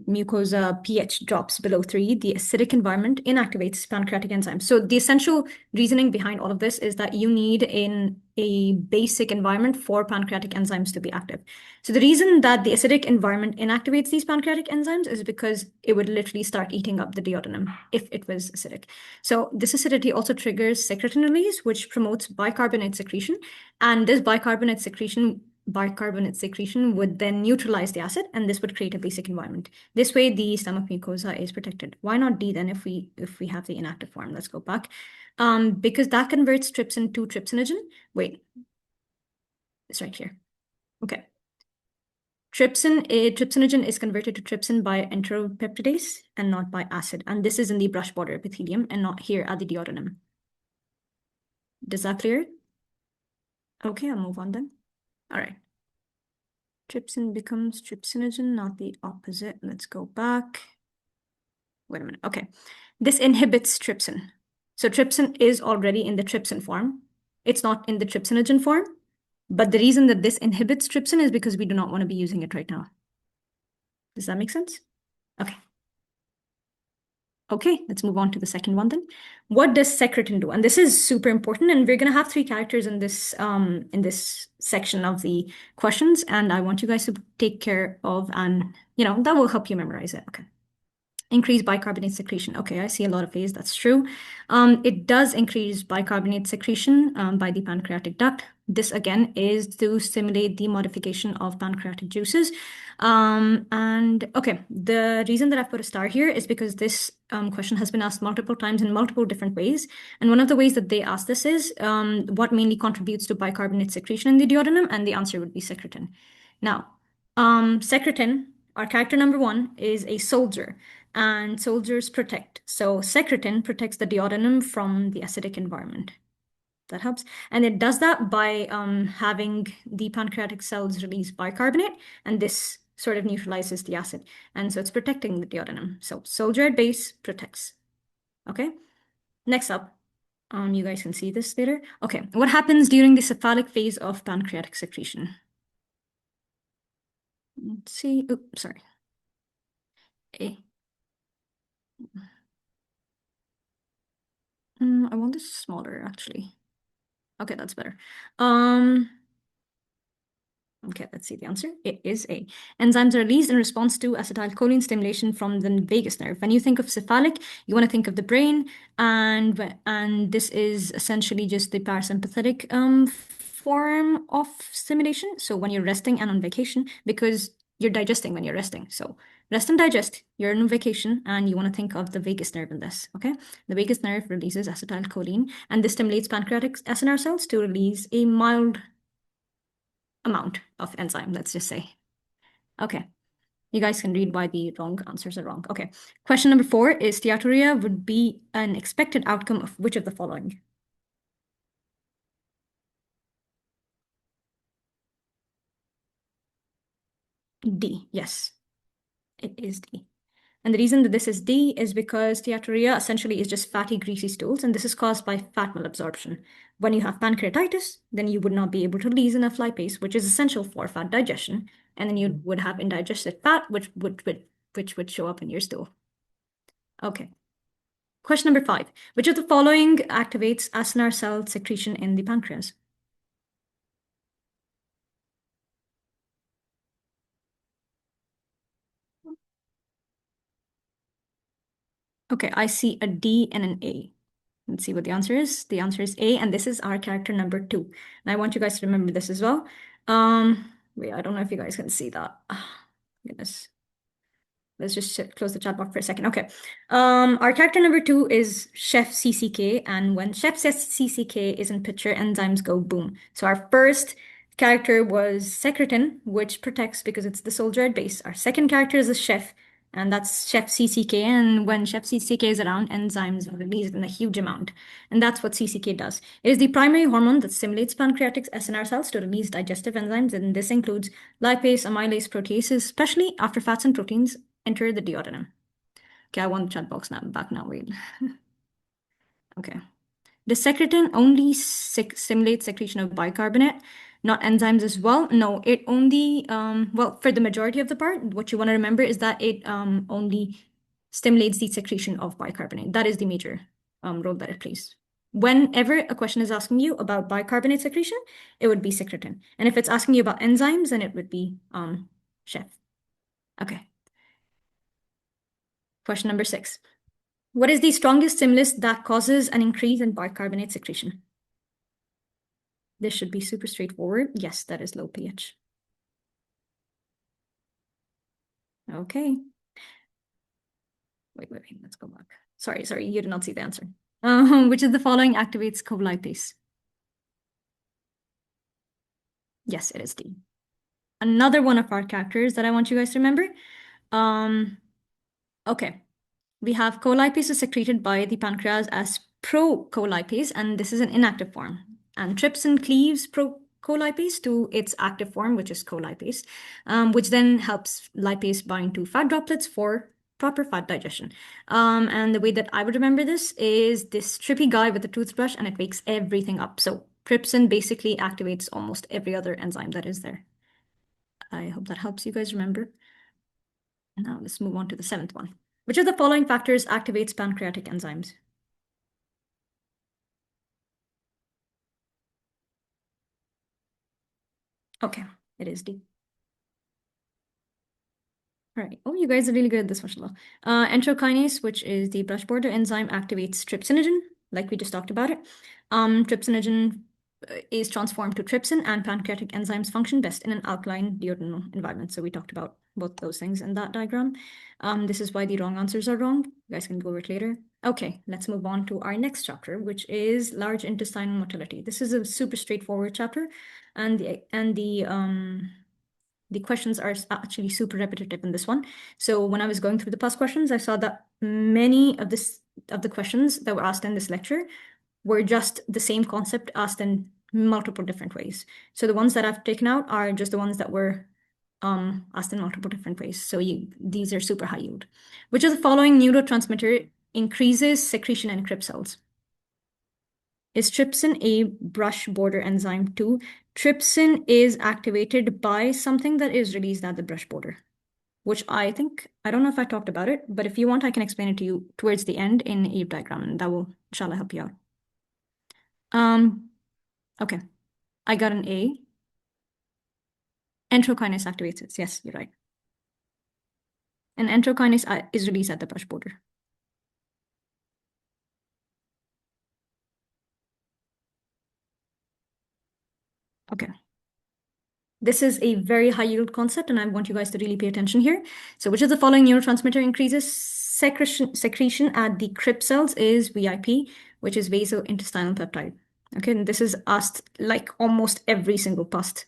mucosa pH drops below 3, the acidic environment inactivates pancreatic enzymes. So the essential reasoning behind all of this is that you need in a basic environment for pancreatic enzymes to be active. So the reason that the acidic environment inactivates these pancreatic enzymes is because it would literally start eating up the duodenum if it was acidic. So this acidity also triggers secretin release, which promotes bicarbonate secretion, and this bicarbonate secretion would then neutralize the acid, and this would create a basic environment. This way, the stomach mucosa is protected. Why not D then if we have the inactive form? Let's go back. Because that converts trypsin to trypsinogen. Wait, it's right here. Okay. Trypsinogen is converted to trypsin by enteropeptidase and not by acid. And this is in the brush border epithelium and not here at the duodenum. Does that clear? Okay, I'll move on then. All right. Trypsin becomes trypsinogen, not the opposite. Let's go back. Wait a minute. Okay. This inhibits trypsin. So trypsin is already in the trypsin form. It's not in the trypsinogen form. But the reason that this inhibits trypsin is because we do not want to be using it right now. Does that make sense? Okay. Okay, let's move on to the second one then. What does secretin do? And this is super important, and we're going to have 3 characters in this section of the questions, and I want you guys to take care of, and that will help you memorize it. Okay. Increase bicarbonate secretion. Okay, I see a lot of A's. That's true. It does increase bicarbonate secretion by the pancreatic duct. This again is to stimulate the modification of pancreatic juices. And okay, the reason that I've put a star here is because this question has been asked multiple times in multiple different ways. And one of the ways that they ask this is what mainly contributes to bicarbonate secretion in the duodenum, and the answer would be secretin. Now, secretin, our character number 1, is a soldier. And soldiers protect. So secretin protects the duodenum from the acidic environment. That helps. And it does that by having the pancreatic cells release bicarbonate, and this sort of neutralizes the acid. And so it's protecting the duodenum. So soldier at base protects. Okay. Next up, you guys can see this later. Okay. What happens during the cephalic phase of pancreatic secretion? Let's see. Oops, sorry. A. I want this smaller, actually. Okay, that's better. Okay, let's see the answer. It is A. Enzymes are released in response to acetylcholine stimulation from the vagus nerve. When you think of cephalic, you want to think of the brain, and this is essentially just the parasympathetic form of stimulation. So when you're resting and on vacation, because you're digesting when you're resting. So rest and digest, you're on vacation, and you want to think of the vagus nerve in this, okay? The vagus nerve releases acetylcholine, and this stimulates pancreatic SNR cells to release a mild amount of enzyme, let's just say. Okay, you guys can read why the wrong answers are wrong. Okay, question number 4 is steatorrhea would be an expected outcome of which of the following? D, yes, it is D. And the reason that this is D is because steatorrhea essentially is just fatty, greasy stools, and this is caused by fat malabsorption. When you have pancreatitis, then you would not be able to release enough lipase, which is essential for fat digestion, and then you would have indigested fat, which would show up in your stool. Okay. Question number 5. Which of the following activates acinar cell secretion in the pancreas? Okay, I see a D and an A. Let's see what the answer is. The answer is A, and this is our character number 2. And I want you guys to remember this as well. Wait, I don't know if you guys can see that. Goodness. Let's just close the chat box for a second. Okay. Our character number 2 is Chef CCK, and when Chef CCK is in picture, enzymes go boom. So our first character was secretin, which protects because it's the soldier at base. Our second character is a chef, and that's Chef CCK. And when Chef CCK is around, enzymes are released in a huge amount. And that's what CCK does. It is the primary hormone that stimulates pancreatic SNR cells to release digestive enzymes, and this includes lipase, amylase, proteases, especially after fats and proteins enter the duodenum. Okay, I want the chat box now back now. Wait. Okay. The secretin only stimulates secretion of bicarbonate, not enzymes as well. No, it only, well, for the majority of the part, what you want to remember is that it only stimulates the secretion of bicarbonate. That is the major role that it plays. Whenever a question is asking you about bicarbonate secretion, it would be secretin. And if it's asking you about enzymes, then it would be chef. Okay. Question number 6. What is the strongest stimulus that causes an increase in bicarbonate secretion? This should be super straightforward. Yes, that is low pH. Okay. Wait, let's go back. Sorry, you did not see the answer. Which of the following activates colipase? Yes, it is D. Another one of our characters that I want you guys to remember. Okay. We have colipase is secreted by the pancreas as procolipase, and this is an inactive form. And trypsin cleaves procolipase to its active form, which is colipase, which then helps lipase bind to fat droplets for proper fat digestion. And the way that I would remember this is this trippy guy with a toothbrush, and it wakes everything up. So trypsin basically activates almost every other enzyme that is there. I hope that helps you guys remember. Now let's move on to the 7th one. Which of the following factors activates pancreatic enzymes? Okay, it is D. All right. Oh, you guys are really good at this, mashallah. Enterokinase, which is the brush border enzyme, activates trypsinogen, like we just talked about it. Trypsinogen is transformed to trypsin, and pancreatic enzymes function best in an alkaline duodenal environment. So we talked about both those things in that diagram. This is why the wrong answers are wrong. You guys can go over it later. Okay, let's move on to our next chapter, which is large intestinal motility. This is a super straightforward chapter, and the questions are actually super repetitive in this one. So when I was going through the past questions, I saw that many of the questions that were asked in this lecture were just the same concept asked in multiple different ways. So the ones that I've taken out are just the ones that were asked in multiple different ways. So these are super high yield. Which of the following neurotransmitter increases secretion in Krebs cells? Is trypsin a brush border enzyme 2? Trypsin is activated by something that is released at the brush border, which I think, I don't know if I talked about it, but if you want, I can explain it to you towards the end in a diagram, and that will, inshallah, help you out. Okay, I got an A. Enterokinase activates it. Yes, you're right. And enterokinase is released at the brush border. Okay. This is a very high yield concept, and I want you guys to really pay attention here. So which of the following neurotransmitter increases secretion at the crypt cells is VIP, which is vasointestinal peptide. Okay, and this is asked like almost every single past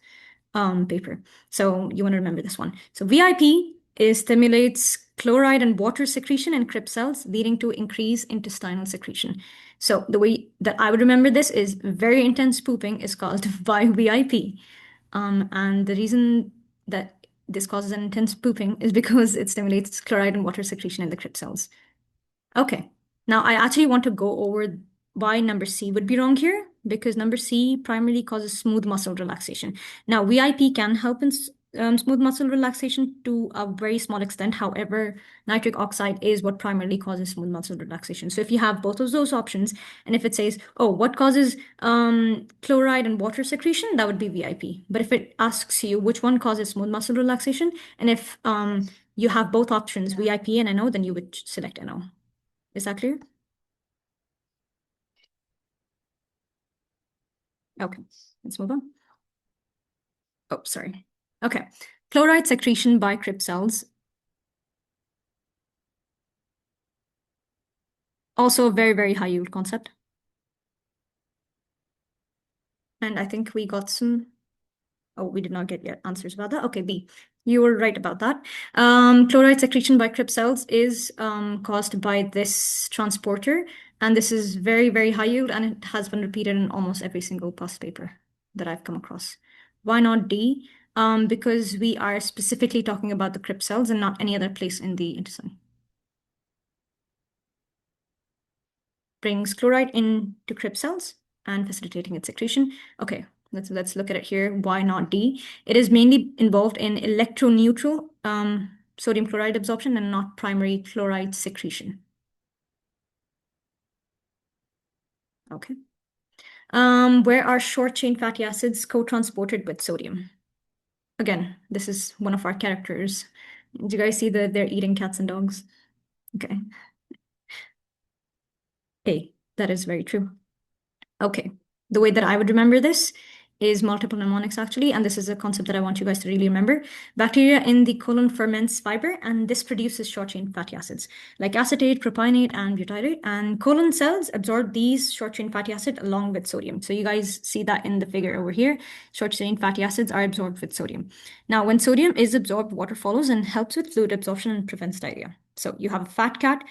paper. So you want to remember this one. So VIP stimulates chloride and water secretion in crypt cells, leading to increased intestinal secretion. So the way that I would remember this is very intense pooping is caused by VIP. And the reason that this causes an intense pooping is because it stimulates chloride and water secretion in the crypt cells. Okay, now I actually want to go over why number C would be wrong here, because number C primarily causes smooth muscle relaxation. Now, VIP can help in smooth muscle relaxation to a very small extent. However, nitric oxide is what primarily causes smooth muscle relaxation. So if you have both of those options, and if it says, oh, what causes chloride and water secretion, that would be VIP. But if it asks you which one causes smooth muscle relaxation, and if you have both options, VIP and NO, then you would select NO. Is that clear? Okay, let's move on. Oh, sorry. Okay, chloride secretion by crypt cells. Also a very, very high yield concept. And I think we got some, oh, we did not get yet answers about that. Okay, B, you were right about that. Chloride secretion by crypt cells is caused by this transporter. And this is very, very high yield, and it has been repeated in almost every single past paper that I've come across. Why not D? Because we are specifically talking about the crypt cells and not any other place in the intestine. Brings chloride into crypt cells and facilitating its secretion. Okay, let's look at it here. Why not D? It is mainly involved in electroneutral sodium chloride absorption and not primary chloride secretion. Okay. Where are short-chain fatty acids co-transported with sodium? Again, this is one of our characters. Do you guys see that they're eating cats and dogs? Okay. A, that is very true. Okay, the way that I would remember this is multiple mnemonics actually, and this is a concept that I want you guys to really remember. Bacteria in the colon ferments fiber, and this produces short-chain fatty acids like acetate, propionate, and butyrate. And colon cells absorb these short-chain fatty acids along with sodium. So you guys see that in the figure over here. Short-chain fatty acids are absorbed with sodium. Now, when sodium is absorbed, water follows and helps with fluid absorption and prevents diarrhea. So you have a fat cat,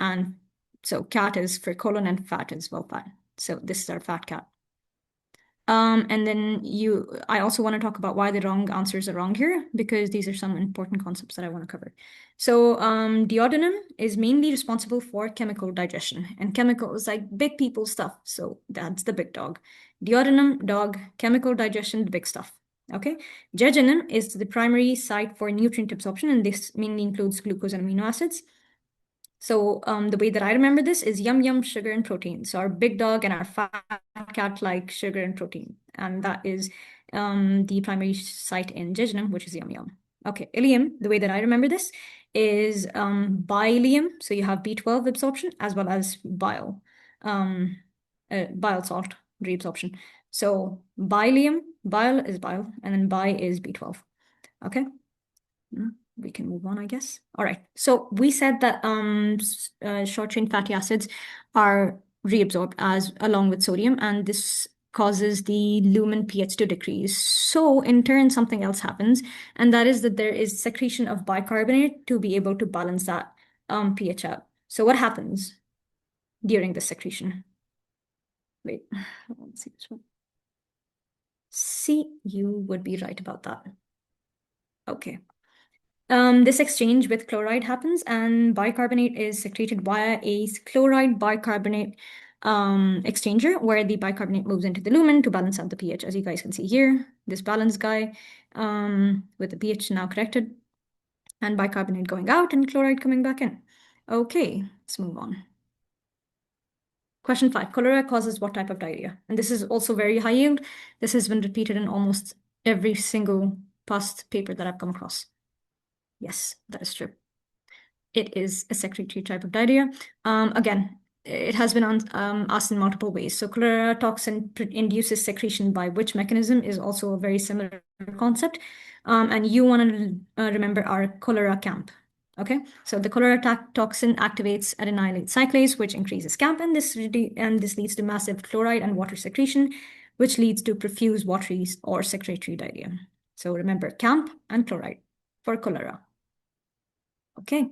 and so cat is for colon and fat is well fat. So this is our fat cat. And then I also want to talk about why the wrong answers are wrong here, because these are some important concepts that I want to cover. So duodenum is mainly responsible for chemical digestion, and chemical is like big people stuff. So that's the big dog. Duodenum, dog, chemical digestion, the big stuff. Okay. Jejunum is the primary site for nutrient absorption, and this mainly includes glucose and amino acids. So the way that I remember this is yum, yum, sugar and protein. So our big dog and our fat cat like sugar and protein. And that is the primary site in jejunum, which is yum, yum. Okay, ileum, the way that I remember this is bilium. So you have B12 absorption as well as bile, bile salt reabsorption. So bilium, bile is bile, and then bi is B12. Okay. We can move on, I guess. All right. So we said that short-chain fatty acids are reabsorbed along with sodium, and this causes the lumen pH to decrease. So in turn, something else happens, and that is that there is secretion of bicarbonate to be able to balance that pH out. So what happens during the secretion? Wait, let's see this one. See, you would be right about that. Okay. This exchange with chloride happens, and bicarbonate is secreted via a chloride bicarbonate exchanger, where the bicarbonate moves into the lumen to balance out the pH, as you guys can see here. This balanced guy with the pH now corrected, and bicarbonate going out and chloride coming back in. Okay, let's move on. Question 5, cholera causes what type of diarrhea? And this is also very high yield. This has been repeated in almost every single past paper that I've come across. Yes, that is true. It is a secretory type of diarrhea. Again, it has been asked in multiple ways. So cholera toxin induces secretion by which mechanism is also a very similar concept. And you want to remember our cholera camp. Okay, so the cholera toxin activates adenylate cyclase, which increases CAMP, and this leads to massive chloride and water secretion, which leads to profuse watery or secretory diarrhea. So remember CAMP and chloride for cholera. Okay.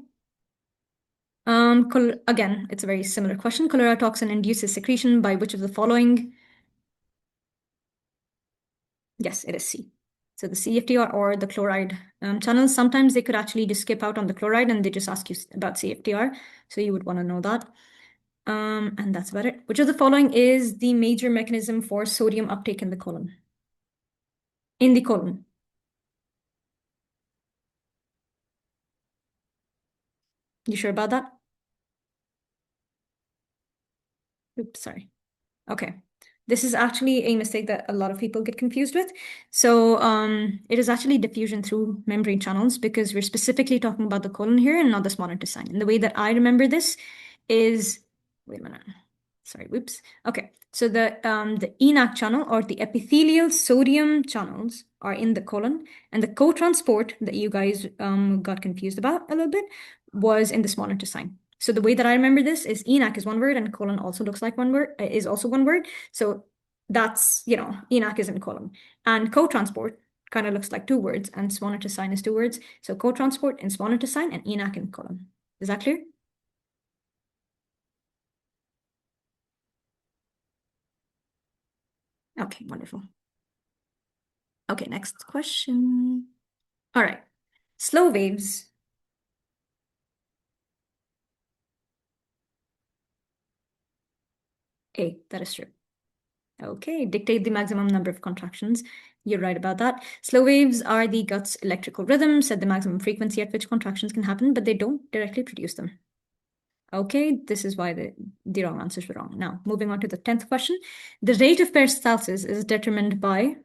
Again, it's a very similar question. Cholera toxin induces secretion by which of the following? Yes, it is C. So the CFTR or the chloride channels. Sometimes they could actually just skip out on the chloride and they just ask you about CFTR. So you would want to know that. And that's about it. Which of the following is the major mechanism for sodium uptake in the colon? In the colon. You sure about that? Oops, sorry. Okay. This is actually a mistake that a lot of people get confused with. So it is actually diffusion through membrane channels because we're specifically talking about the colon here and not the small intestine. And the way that I remember this is, wait a minute. Sorry, whoops. Okay, so the ENaC channel or the epithelial sodium channels are in the colon, and the co-transport that you guys got confused about a little bit was in the small intestine. So the way that I remember this is ENaC is one word and colon also looks like one word, is also one word. So that's, ENaC is in colon. And co-transport kind of looks like two words and small intestine is two words. So co-transport in small intestine and ENaC in colon. Is that clear? Okay, wonderful. Okay, next question. All right. Slow waves. A, that is true. Okay, dictate the maximum number of contractions. You're right about that. Slow waves are the gut's electrical rhythm, set the maximum frequency at which contractions can happen, but they don't directly produce them. Okay, this is why the wrong answers were wrong. Now, moving on to the 10th question. The rate of peristalsis is determined by...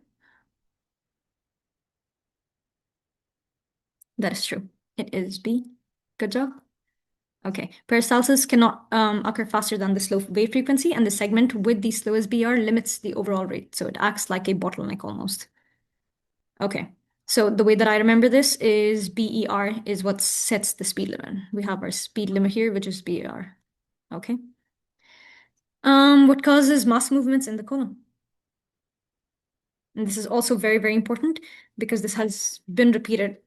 That is true. It is B. Good job. Okay, peristalsis cannot occur faster than the slow wave frequency, and the segment with the slowest BR limits the overall rate. So it acts like a bottleneck almost. Okay, so the way that I remember this is BER is what sets the speed limit. We have our speed limit here, which is BER. Okay. What causes mass movements in the colon? And this is also very, very important because this has been repeated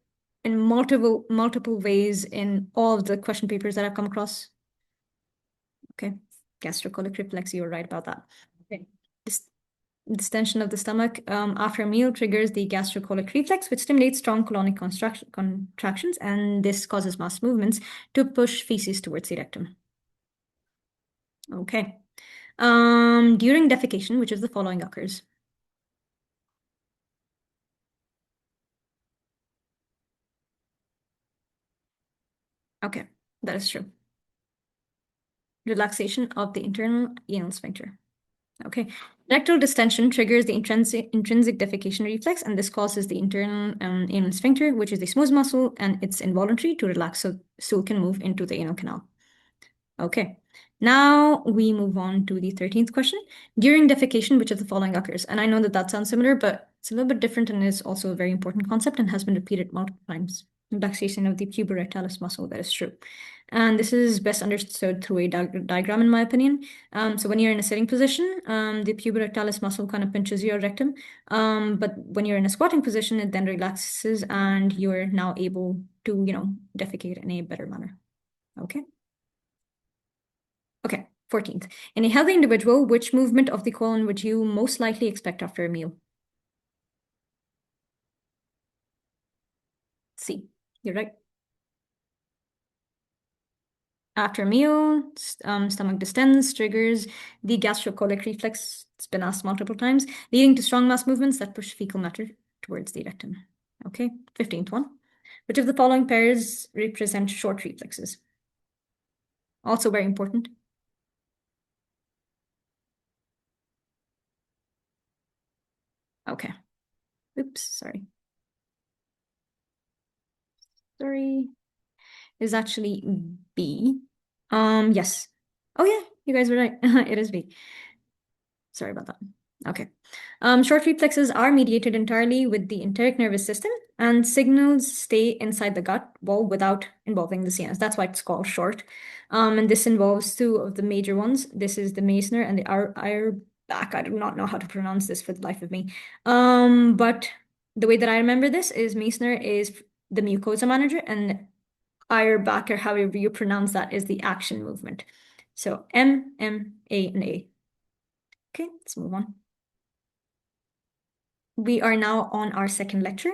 in multiple ways in all of the question papers that I've come across. Okay, gastrocolic reflex, you were right about that. Okay. Distension of the stomach after a meal triggers the gastrocolic reflex, which stimulates strong colonic contractions, and this causes mass movements to push feces towards the rectum. Okay. During defecation, which of the following occurs? Okay, that is true. Relaxation of the internal anal sphincter. Okay. Rectal distension triggers the intrinsic defecation reflex, and this causes the internal anal sphincter, which is the smooth muscle, and it's involuntary to relax so stool can move into the anal canal. Okay. Now we move on to the 13th question. During defecation, which of the following occurs? And I know that that sounds similar, but it's a little bit different and is also a very important concept and has been repeated multiple times. Relaxation of the puborectalis muscle, that is true. And this is best understood through a diagram, in my opinion. So when you're in a sitting position, the puborectalis muscle kind of pinches your rectum. But when you're in a squatting position, it then relaxes and you're now able to, defecate in a better manner. Okay. Okay, 14th. In a healthy individual, which movement of the colon would you most likely expect after a meal? C, you're right. After a meal, stomach distends, triggers the gastrocolic reflex. It's been asked multiple times, leading to strong mass movements that push fecal matter towards the rectum. Okay, 15th one. Which of the following pairs represent short reflexes? Also very important. Okay. Oops, sorry. sorry, is actually B. Yes. Oh yeah, you guys were right. It is B. Sorry about that. Okay. Short reflexes are mediated entirely with the enteric nervous system, and signals stay inside the gut wall without involving the CNS. That's why it's called short. And this involves two of the major ones. This is the Meissner and the Auerbach. I do not know how to pronounce this for the life of me. But the way that I remember this is Meissner is the mucosa manager, and Auerbach, or however you pronounce that, is the action movement. So M, A, and A. Okay, let's move on. We are now on our second lecture,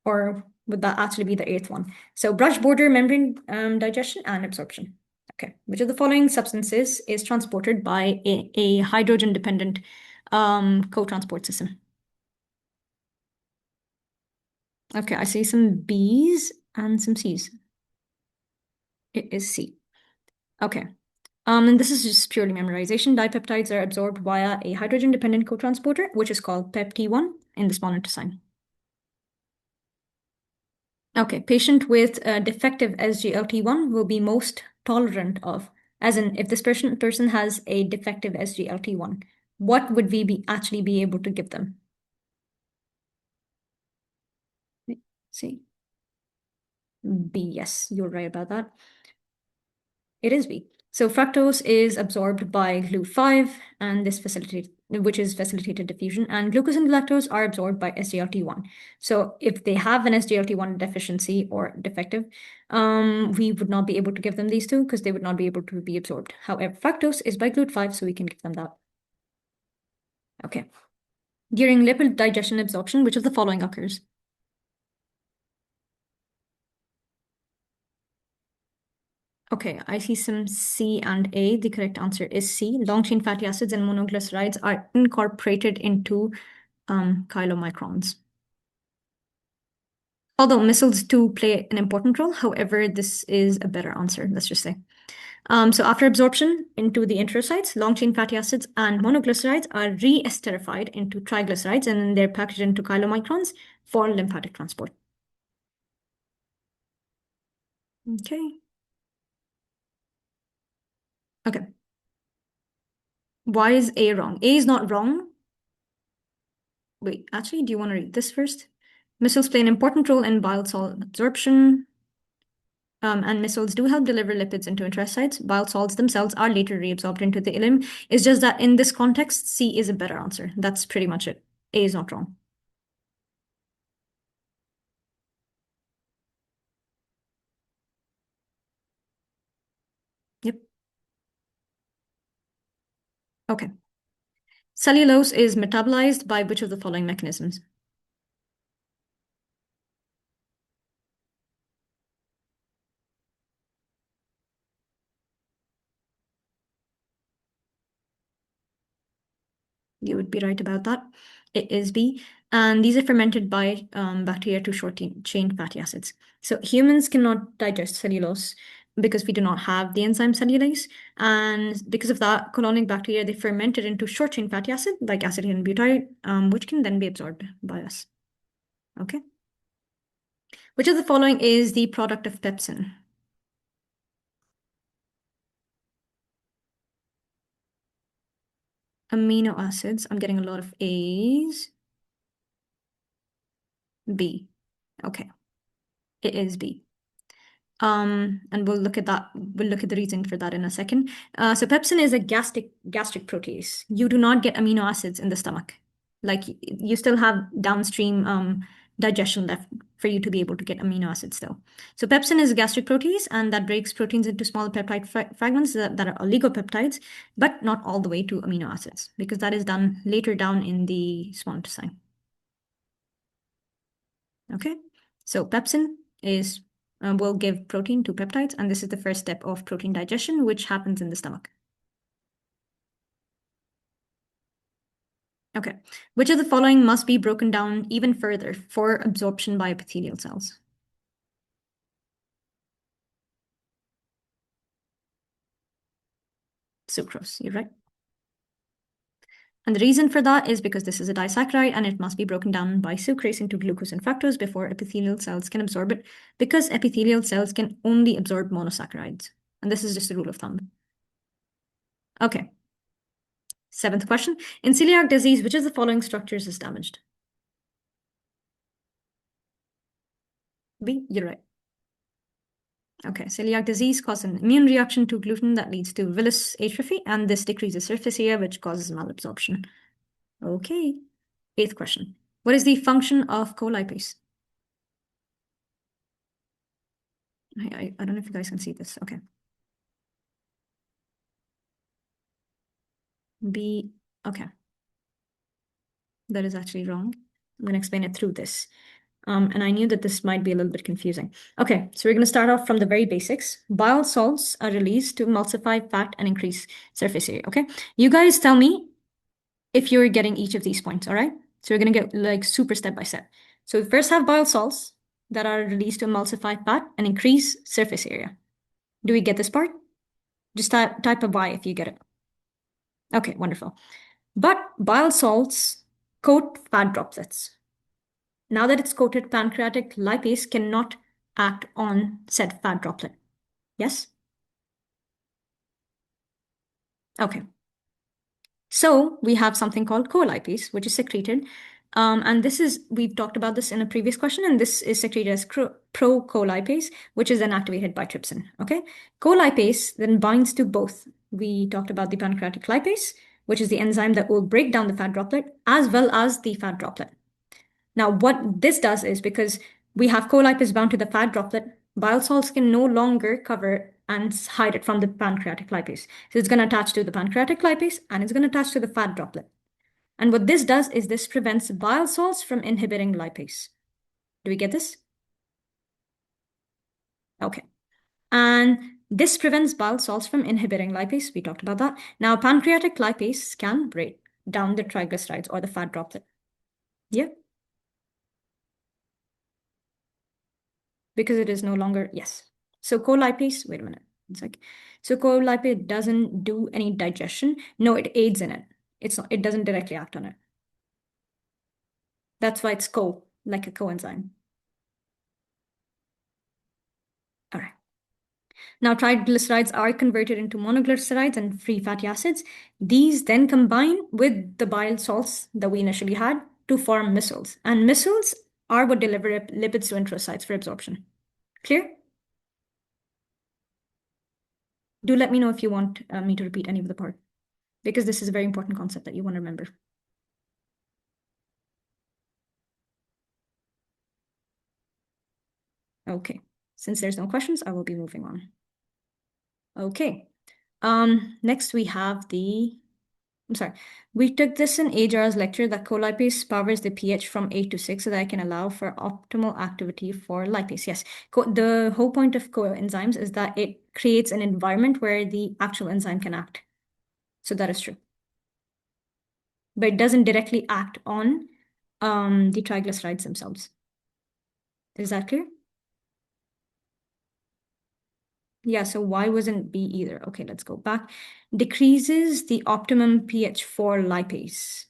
or would that actually be the 8th one? So brush border membrane digestion and absorption. Okay, which of the following substances is transported by a hydrogen-dependent co-transport system? Okay, I see some B's and some C's. It is C. Okay. And this is just purely memorization. Dipeptides are absorbed via a hydrogen-dependent co-transporter, which is called PepT1 in the small intestine. Okay, patient with defective SGLT1 will be most tolerant of, as in if this person has a defective SGLT1, what would we actually be able to give them? See, B, yes, you're right about that. It is B. So fructose is absorbed by GLUT5, and which is facilitated diffusion, and glucose and lactose are absorbed by SGLT1. So if they have an SGLT1 deficiency or defective, we would not be able to give them these two because they would not be able to be absorbed. However, fructose is by GLUT5, so we can give them that. Okay. During lipid digestion absorption, which of the following occurs? Okay, I see some C and A. The correct answer is C. Long-chain fatty acids and monoglycerides are incorporated into chylomicrons. Although micelles do play an important role, however, this is a better answer, let's just say. So after absorption into the enterocytes, long-chain fatty acids and monoglycerides are re-esterified into triglycerides, and then they're packaged into chylomicrons for lymphatic transport. Okay. Okay. Why is A wrong? A is not wrong. Wait, actually, do you want to read this first? Micelles play an important role in bile salt absorption. And micelles do help deliver lipids into enterocytes. Bile salts themselves are later reabsorbed into the ileum. It's just that in this context, C is a better answer. That's pretty much it. A is not wrong. Yep. Okay. Cellulose is metabolized by which of the following mechanisms? You would be right about that. It is B. And these are fermented by bacteria to short-chain fatty acids. So humans cannot digest cellulose because we do not have the enzyme cellulase. And because of that, colonic bacteria, they ferment it into short-chain fatty acid, like acetyl and butyrate, which can then be absorbed by us. Okay. Which of the following is the product of pepsin? Amino acids. I'm getting a lot of A's. B. Okay. It is B. And we'll look at that. We'll look at the reason for that in a second. So pepsin is a gastric protease. You do not get amino acids in the stomach. Like you still have downstream digestion left for you to be able to get amino acids still. So pepsin is a gastric protease, and that breaks proteins into smaller peptide fragments that are oligopeptides, but not all the way to amino acids, because that is done later down in the small intestine. Okay, so pepsin is will give protein to peptides, and this is the first step of protein digestion, which happens in the stomach. Okay, which of the following must be broken down even further for absorption by epithelial cells? Sucrose, you're right. And the reason for that is because this is a disaccharide and it must be broken down by sucrase into glucose and fructose before epithelial cells can absorb it, because epithelial cells can only absorb monosaccharides. And this is just a rule of thumb. Okay. 7th question. In celiac disease, which of the following structures is damaged? B, you're right. Okay, celiac disease causes an immune reaction to gluten that leads to villus atrophy, and this decreases surface area, which causes malabsorption. Okay. 8th question. What is the function of colipase? I don't know if you guys can see this. Okay. B, okay. That is actually wrong. I'm going to explain it through this. And I knew that this might be a little bit confusing. Okay, so we're going to start off from the very basics. Bile salts are released to emulsify fat and increase surface area, okay? You guys tell me if you're getting each of these points, all right? So we're going to get like super step by step. So we first have bile salts that are released to emulsify fat and increase surface area. Do we get this part? Just type a Y if you get it. Okay, wonderful. But bile salts coat fat droplets. Now that it's coated, pancreatic lipase cannot act on said fat droplet. Yes? Okay. So we have something called colipase, which is secreted. And this is, we've talked about this in a previous question, and this is secreted as procolipase, which is then activated by trypsin. Okay. Colipase then binds to both. We talked about the pancreatic lipase, which is the enzyme that will break down the fat droplet, as well as the fat droplet. Now, what this does is, because we have colipase bound to the fat droplet, bile salts can no longer cover and hide it from the pancreatic lipase. So it's going to attach to the pancreatic lipase and it's going to attach to the fat droplet. And what this does is this prevents bile salts from inhibiting lipase. Do we get this? Okay. And this prevents bile salts from inhibiting lipase. We talked about that. Now, pancreatic lipase can break down the triglycerides or the fat droplet. Yeah. Because it is no longer, yes. So colipase, wait a minute. It's like, so colipase doesn't do any digestion. No, it aids in it. It doesn't directly act on it. That's why it's like a coenzyme. All right. Now, triglycerides are converted into monoglycerides and free fatty acids. These then combine with the bile salts that we initially had to form micelles. And micelles are what deliver lipids to enterocytes for absorption. Clear? Do let me know if you want me to repeat any of the part, because this is a very important concept that you want to remember. Okay, since there's no questions, I will be moving on. Okay, next we have we took this in AJAR's lecture that colipase powers the pH from 8 to 6 so that it can allow for optimal activity for lipase. Yes, the whole point of coenzymes is that it creates an environment where the actual enzyme can act. So that is true. But it doesn't directly act on the triglycerides themselves. Is that clear? Yeah, so why wasn't B either? Okay, let's go back. Decreases the optimum pH for lipase.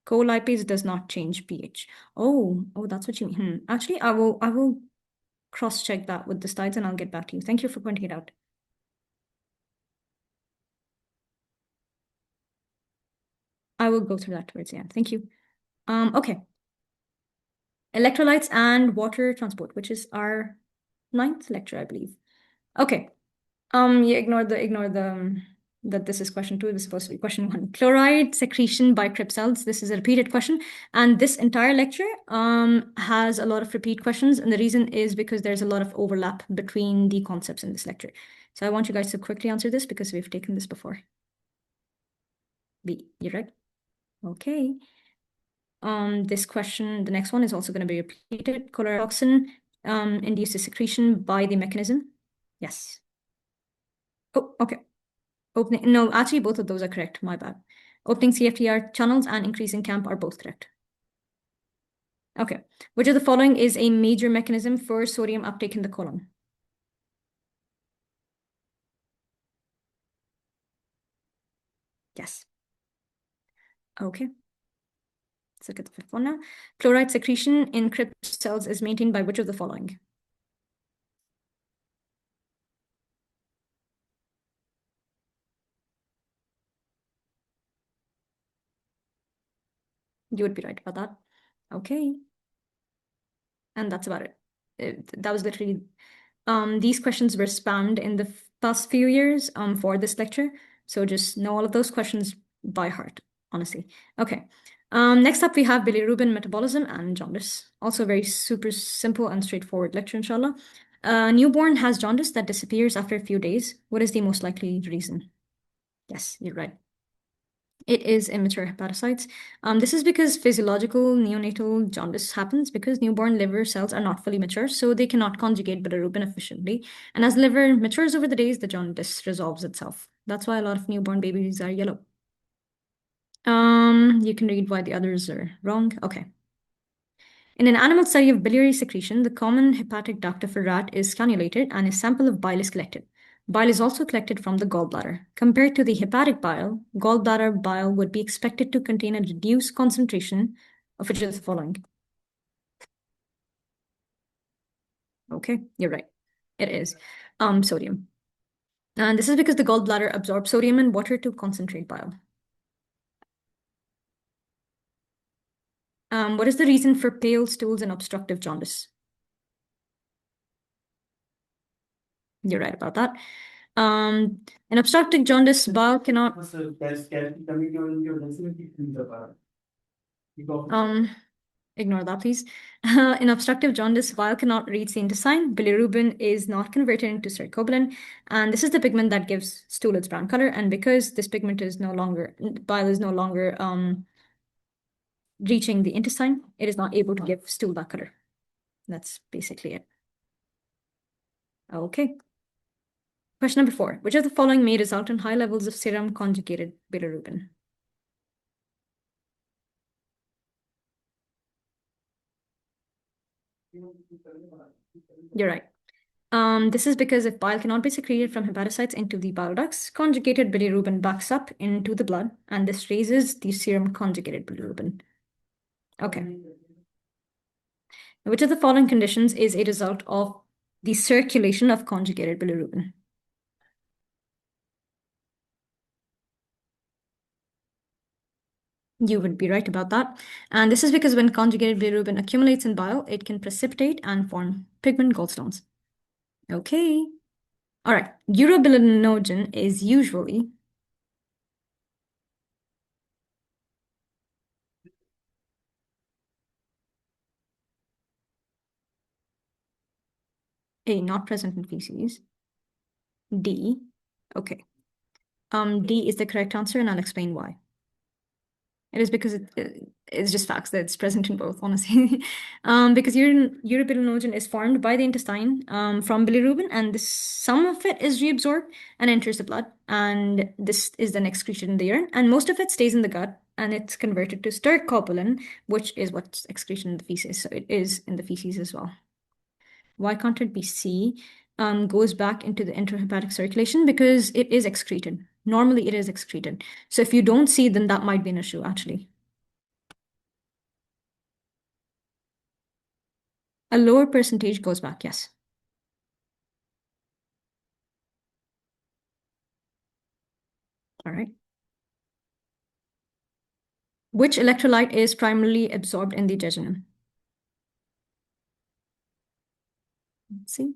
Colipase does not change pH. Oh, that's what you mean. Actually, I will cross-check that with the slides and I'll get back to you. Thank you for pointing it out. I will go through that towards the end. Thank you. Okay. Electrolytes and water transport, which is our 9th lecture, I believe. Okay. You ignore the that this is question 2. It was supposed to be question 1. Chloride secretion by Krebs cells. This is a repeated question, and this entire lecture has a lot of repeat questions, and the reason is because there's a lot of overlap between the concepts in this lecture. So I want you guys to quickly answer this because we've taken this before. B, you right? Okay. This question, the next one is also going to be repeated. Chlorotoxin induces secretion by the mechanism. Yes. Oh, okay. No, actually, both of those are correct. My bad. Opening CFTR channels and increasing CAMP are both correct. Okay. Which of the following is a major mechanism for sodium uptake in the colon? Yes. Okay. Let's look at the fifth one now. Chloride secretion in Krebs cells is maintained by which of the following? You would be right about that. Okay. And that's about it. That was literally, these questions were spammed in the past few years for this lecture. So just know all of those questions by heart, honestly. Okay. Next up, we have bilirubin metabolism and jaundice. Also very super simple and straightforward lecture, inshallah. Newborn has jaundice that disappears after a few days. What is the most likely reason? Yes, you're right. It is immature hepatocytes. This is because physiological neonatal jaundice happens because newborn liver cells are not fully mature, so they cannot conjugate bilirubin efficiently. And as liver matures over the days, the jaundice resolves itself. That's why a lot of newborn babies are yellow. You can read why the others are wrong. Okay. In an animal study of biliary secretion, the common hepatic duct of a rat is cannulated and a sample of bile is collected. Bile is also collected from the gallbladder. Compared to the hepatic bile, gallbladder bile would be expected to contain a reduced concentration of which of the following. Okay, you're right. It is sodium. And this is because the gallbladder absorbs sodium and water to concentrate bile. What is the reason for pale stools in obstructive jaundice? You're right about that. In obstructive jaundice, bile cannot. Ignore that, please. In obstructive jaundice, bile cannot reach the intestine. Bilirubin is not converted into cercobilin, and this is the pigment that gives stool its brown color. And because this pigment is no longer, bile is no longer reaching the intestine, it is not able to give stool that color. That's basically it. Okay. Question number 4. Which of the following may result in high levels of serum conjugated bilirubin? You're right. This is because if bile cannot be secreted from hepatocytes into the bile ducts, conjugated bilirubin backs up into the blood, and this raises the serum conjugated bilirubin. Okay. Which of the following conditions is a result of the circulation of conjugated bilirubin? You would be right about that. And this is because when conjugated bilirubin accumulates in bile, it can precipitate and form pigment gallstones. Okay. All right. Urobilinogen is usually A, not present in feces. D, okay. D is the correct answer, and I'll explain why. It is because it's just facts that it's present in both, honestly. Because urobilinogen is formed by the intestine from bilirubin, and some of it is reabsorbed and enters the blood, and this is then excreted in the urine, and most of it stays in the gut, and it's converted to stercobilin, which is what's excreted in the feces. So it is in the feces as well. Why can't it be C? Goes back into the intrahepatic circulation because it is excreted. Normally it is excreted. So if you don't see, then that might be an issue, actually. A lower percentage goes back, yes. All right. Which electrolyte is primarily absorbed in the jejunum? Let's see.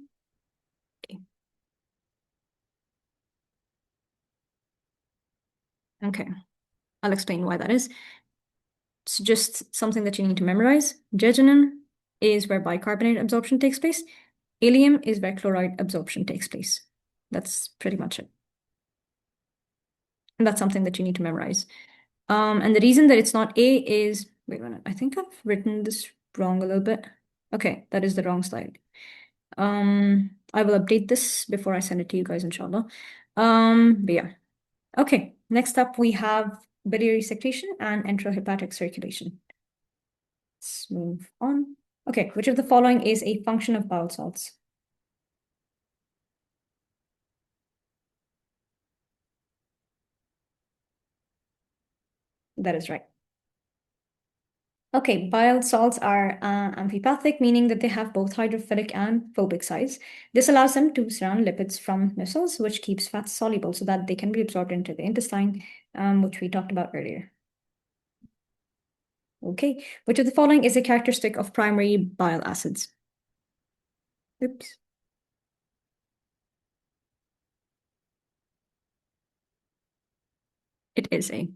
Okay. I'll explain why that is. It's just something that you need to memorize. Jejunum is where bicarbonate absorption takes place. Ileum is where chloride absorption takes place. That's pretty much it. And that's something that you need to memorize. And the reason that it's not A is, wait a minute, I think I've written this wrong a little bit. Okay, that is the wrong slide. I will update this before I send it to you guys, inshallah. But yeah. Okay, next up we have biliary secretion and enterohepatic circulation. Let's move on. Okay, which of the following is a function of bile salts? that is right. Okay, bile salts are amphipathic, meaning that they have both hydrophilic and phobic sides. This allows them to surround lipids from muscles, which keeps fats soluble so that they can be absorbed into the intestine, which we talked about earlier. Okay, which of the following is a characteristic of primary bile acids? Oops. It is A.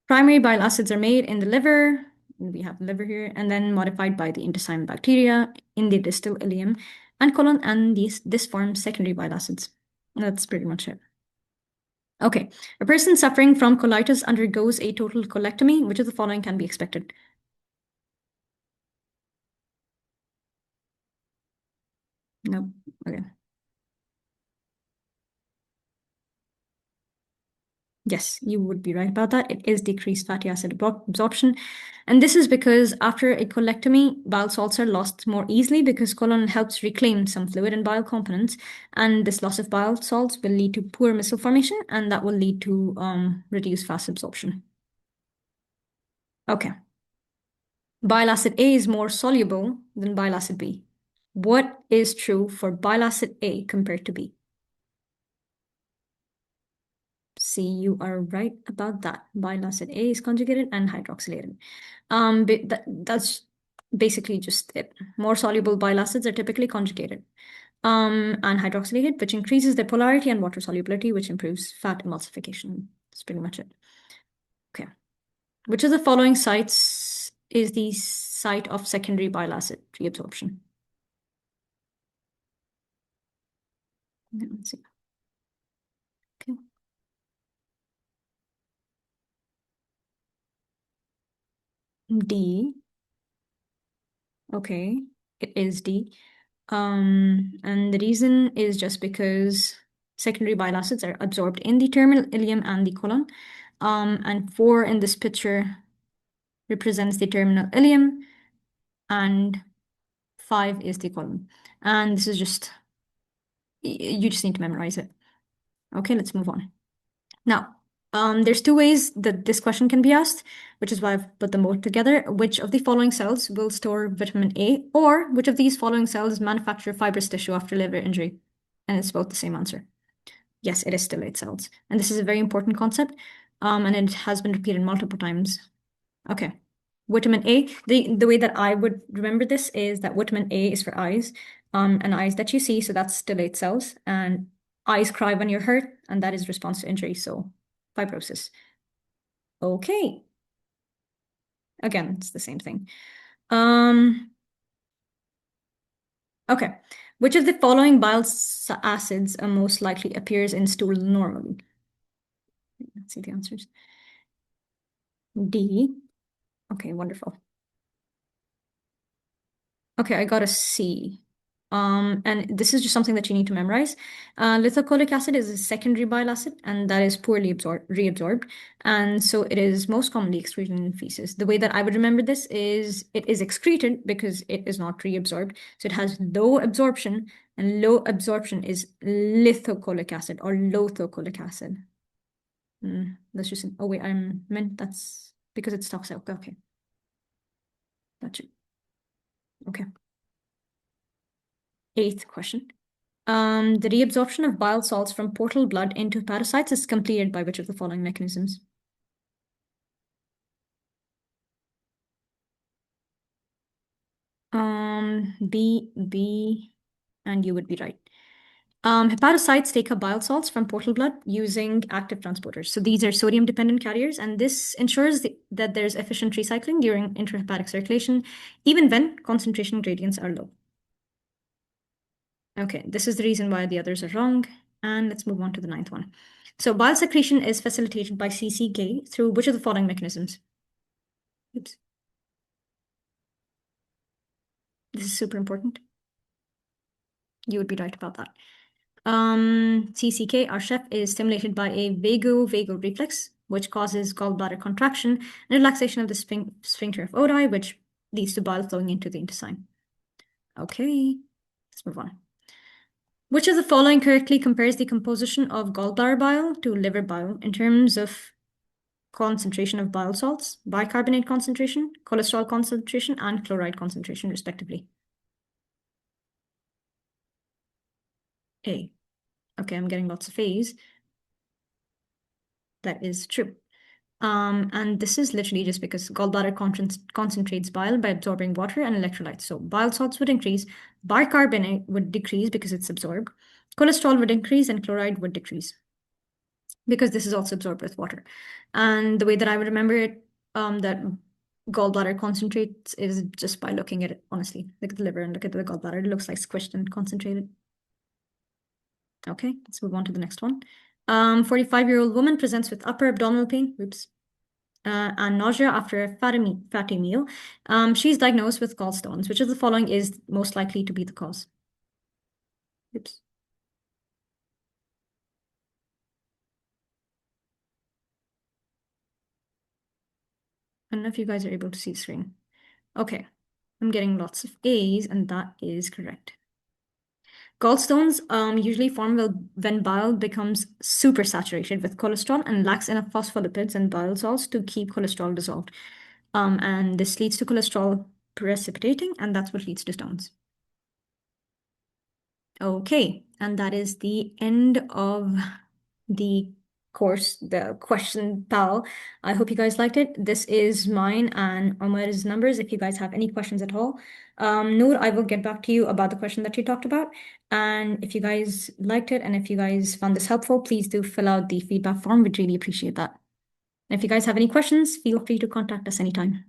Primary bile acids are made in the liver, we have the liver here, and then modified by the intestinal bacteria in the distal ileum and colon, and this forms secondary bile acids. That's pretty much it. Okay, a person suffering from colitis undergoes a total colectomy. Which of the following can be expected? No. Okay. Yes, you would be right about that. It is decreased fatty acid absorption. And this is because after a colectomy, bile salts are lost more easily because colon helps reclaim some fluid and bile components. And this loss of bile salts will lead to poor missile formation, and that will lead to reduced fast absorption. Okay. Bile acid A is more soluble than bile acid B. What is true for bile acid A compared to B? See, you are right about that. Bile acid A is conjugated and hydroxylated. That's basically just it. More soluble bile acids are typically conjugated and hydroxylated, which increases their polarity and water solubility, which improves fat emulsification. That's pretty much it. Okay. Which of the following sites is the site of secondary bile acid reabsorption? Let's see. Okay. D. Okay, it is D. And the reason is just because secondary bile acids are absorbed in the terminal ileum and the colon. And 4 in this picture represents the terminal ileum, and 5 is the colon. And this is just, you just need to memorize it. Okay, let's move on. Now, there's 2 ways that this question can be asked, which is why I've put them both together. Which of the following cells will store vitamin A, or which of these following cells manufacture fibrous tissue after liver injury? And it's both the same answer. Yes, it is stellate cells. And this is a very important concept, and it has been repeated multiple times. Okay. Vitamin A, the way that I would remember this is that vitamin A is for eyes, and eyes that you see, so that's stellate cells, and eyes cry when you're hurt, and that is response to injury, so fibrosis. Okay. Again, it's the same thing. Okay. Which of the following bile acids most likely appears in stool normally? Let's see the answers. D. Okay, wonderful. Okay, I got a C. And this is just something that you need to memorize. Lithocholic acid is a secondary bile acid, and that is poorly reabsorbed. And so it is most commonly excreted in feces. The way that I would remember this is it is excreted because it is not reabsorbed. So it has low absorption, and low absorption is lithocholic acid or lothocolic acid. That's just, oh wait, that's because it's toxic. Okay. Gotcha. Okay. 8th question. The reabsorption of bile salts from portal blood into hepatocytes is completed by which of the following mechanisms? B, and you would be right. Hepatocytes take up bile salts from portal blood using active transporters. So these are sodium-dependent carriers, and this ensures that there's efficient recycling during intrahepatic circulation, even when concentration gradients are low. Okay, this is the reason why the others are wrong. And let's move on to the 9th one. So bile secretion is facilitated by CCK through which of the following mechanisms? Oops. This is super important. You would be right about that. CCK, our chef, is stimulated by a vagovagal reflex, which causes gallbladder contraction and relaxation of the sphincter of Oddi, which leads to bile flowing into the intestine. Okay, let's move on. Which of the following correctly compares the composition of gallbladder bile to liver bile in terms of concentration of bile salts, bicarbonate concentration, cholesterol concentration, and chloride concentration, respectively? A. Okay, I'm getting lots of A's. That is true. And this is literally just because gallbladder concentrates bile by absorbing water and electrolytes. So bile salts would increase, bicarbonate would decrease because it's absorbed, cholesterol would increase, and chloride would decrease because this is also absorbed with water. And the way that I would remember it, that gallbladder concentrates is just by looking at it, honestly. Look at the liver and look at the gallbladder. It looks like squished and concentrated. Okay, let's move on to the next one. 45-year-old woman presents with upper abdominal pain, and nausea after a fatty meal. She's diagnosed with gallstones. Which of the following is most likely to be the cause? Oops. I don't know if you guys are able to see the screen. Okay, I'm getting lots of A's, and that is correct. Gallstones usually form when bile becomes supersaturated with cholesterol and lacks enough phospholipids and bile salts to keep cholesterol dissolved. And this leads to cholesterol precipitating, and that's what leads to stones. Okay, and that is the end of the course, the question pal. I hope you guys liked it. This is mine and Omar's numbers if you guys have any questions at all. Noor, I will get back to you about the question that you talked about. And if you guys liked it and if you guys found this helpful, please do fill out the feedback form. We'd really appreciate that. And if you guys have any questions, feel free to contact us anytime.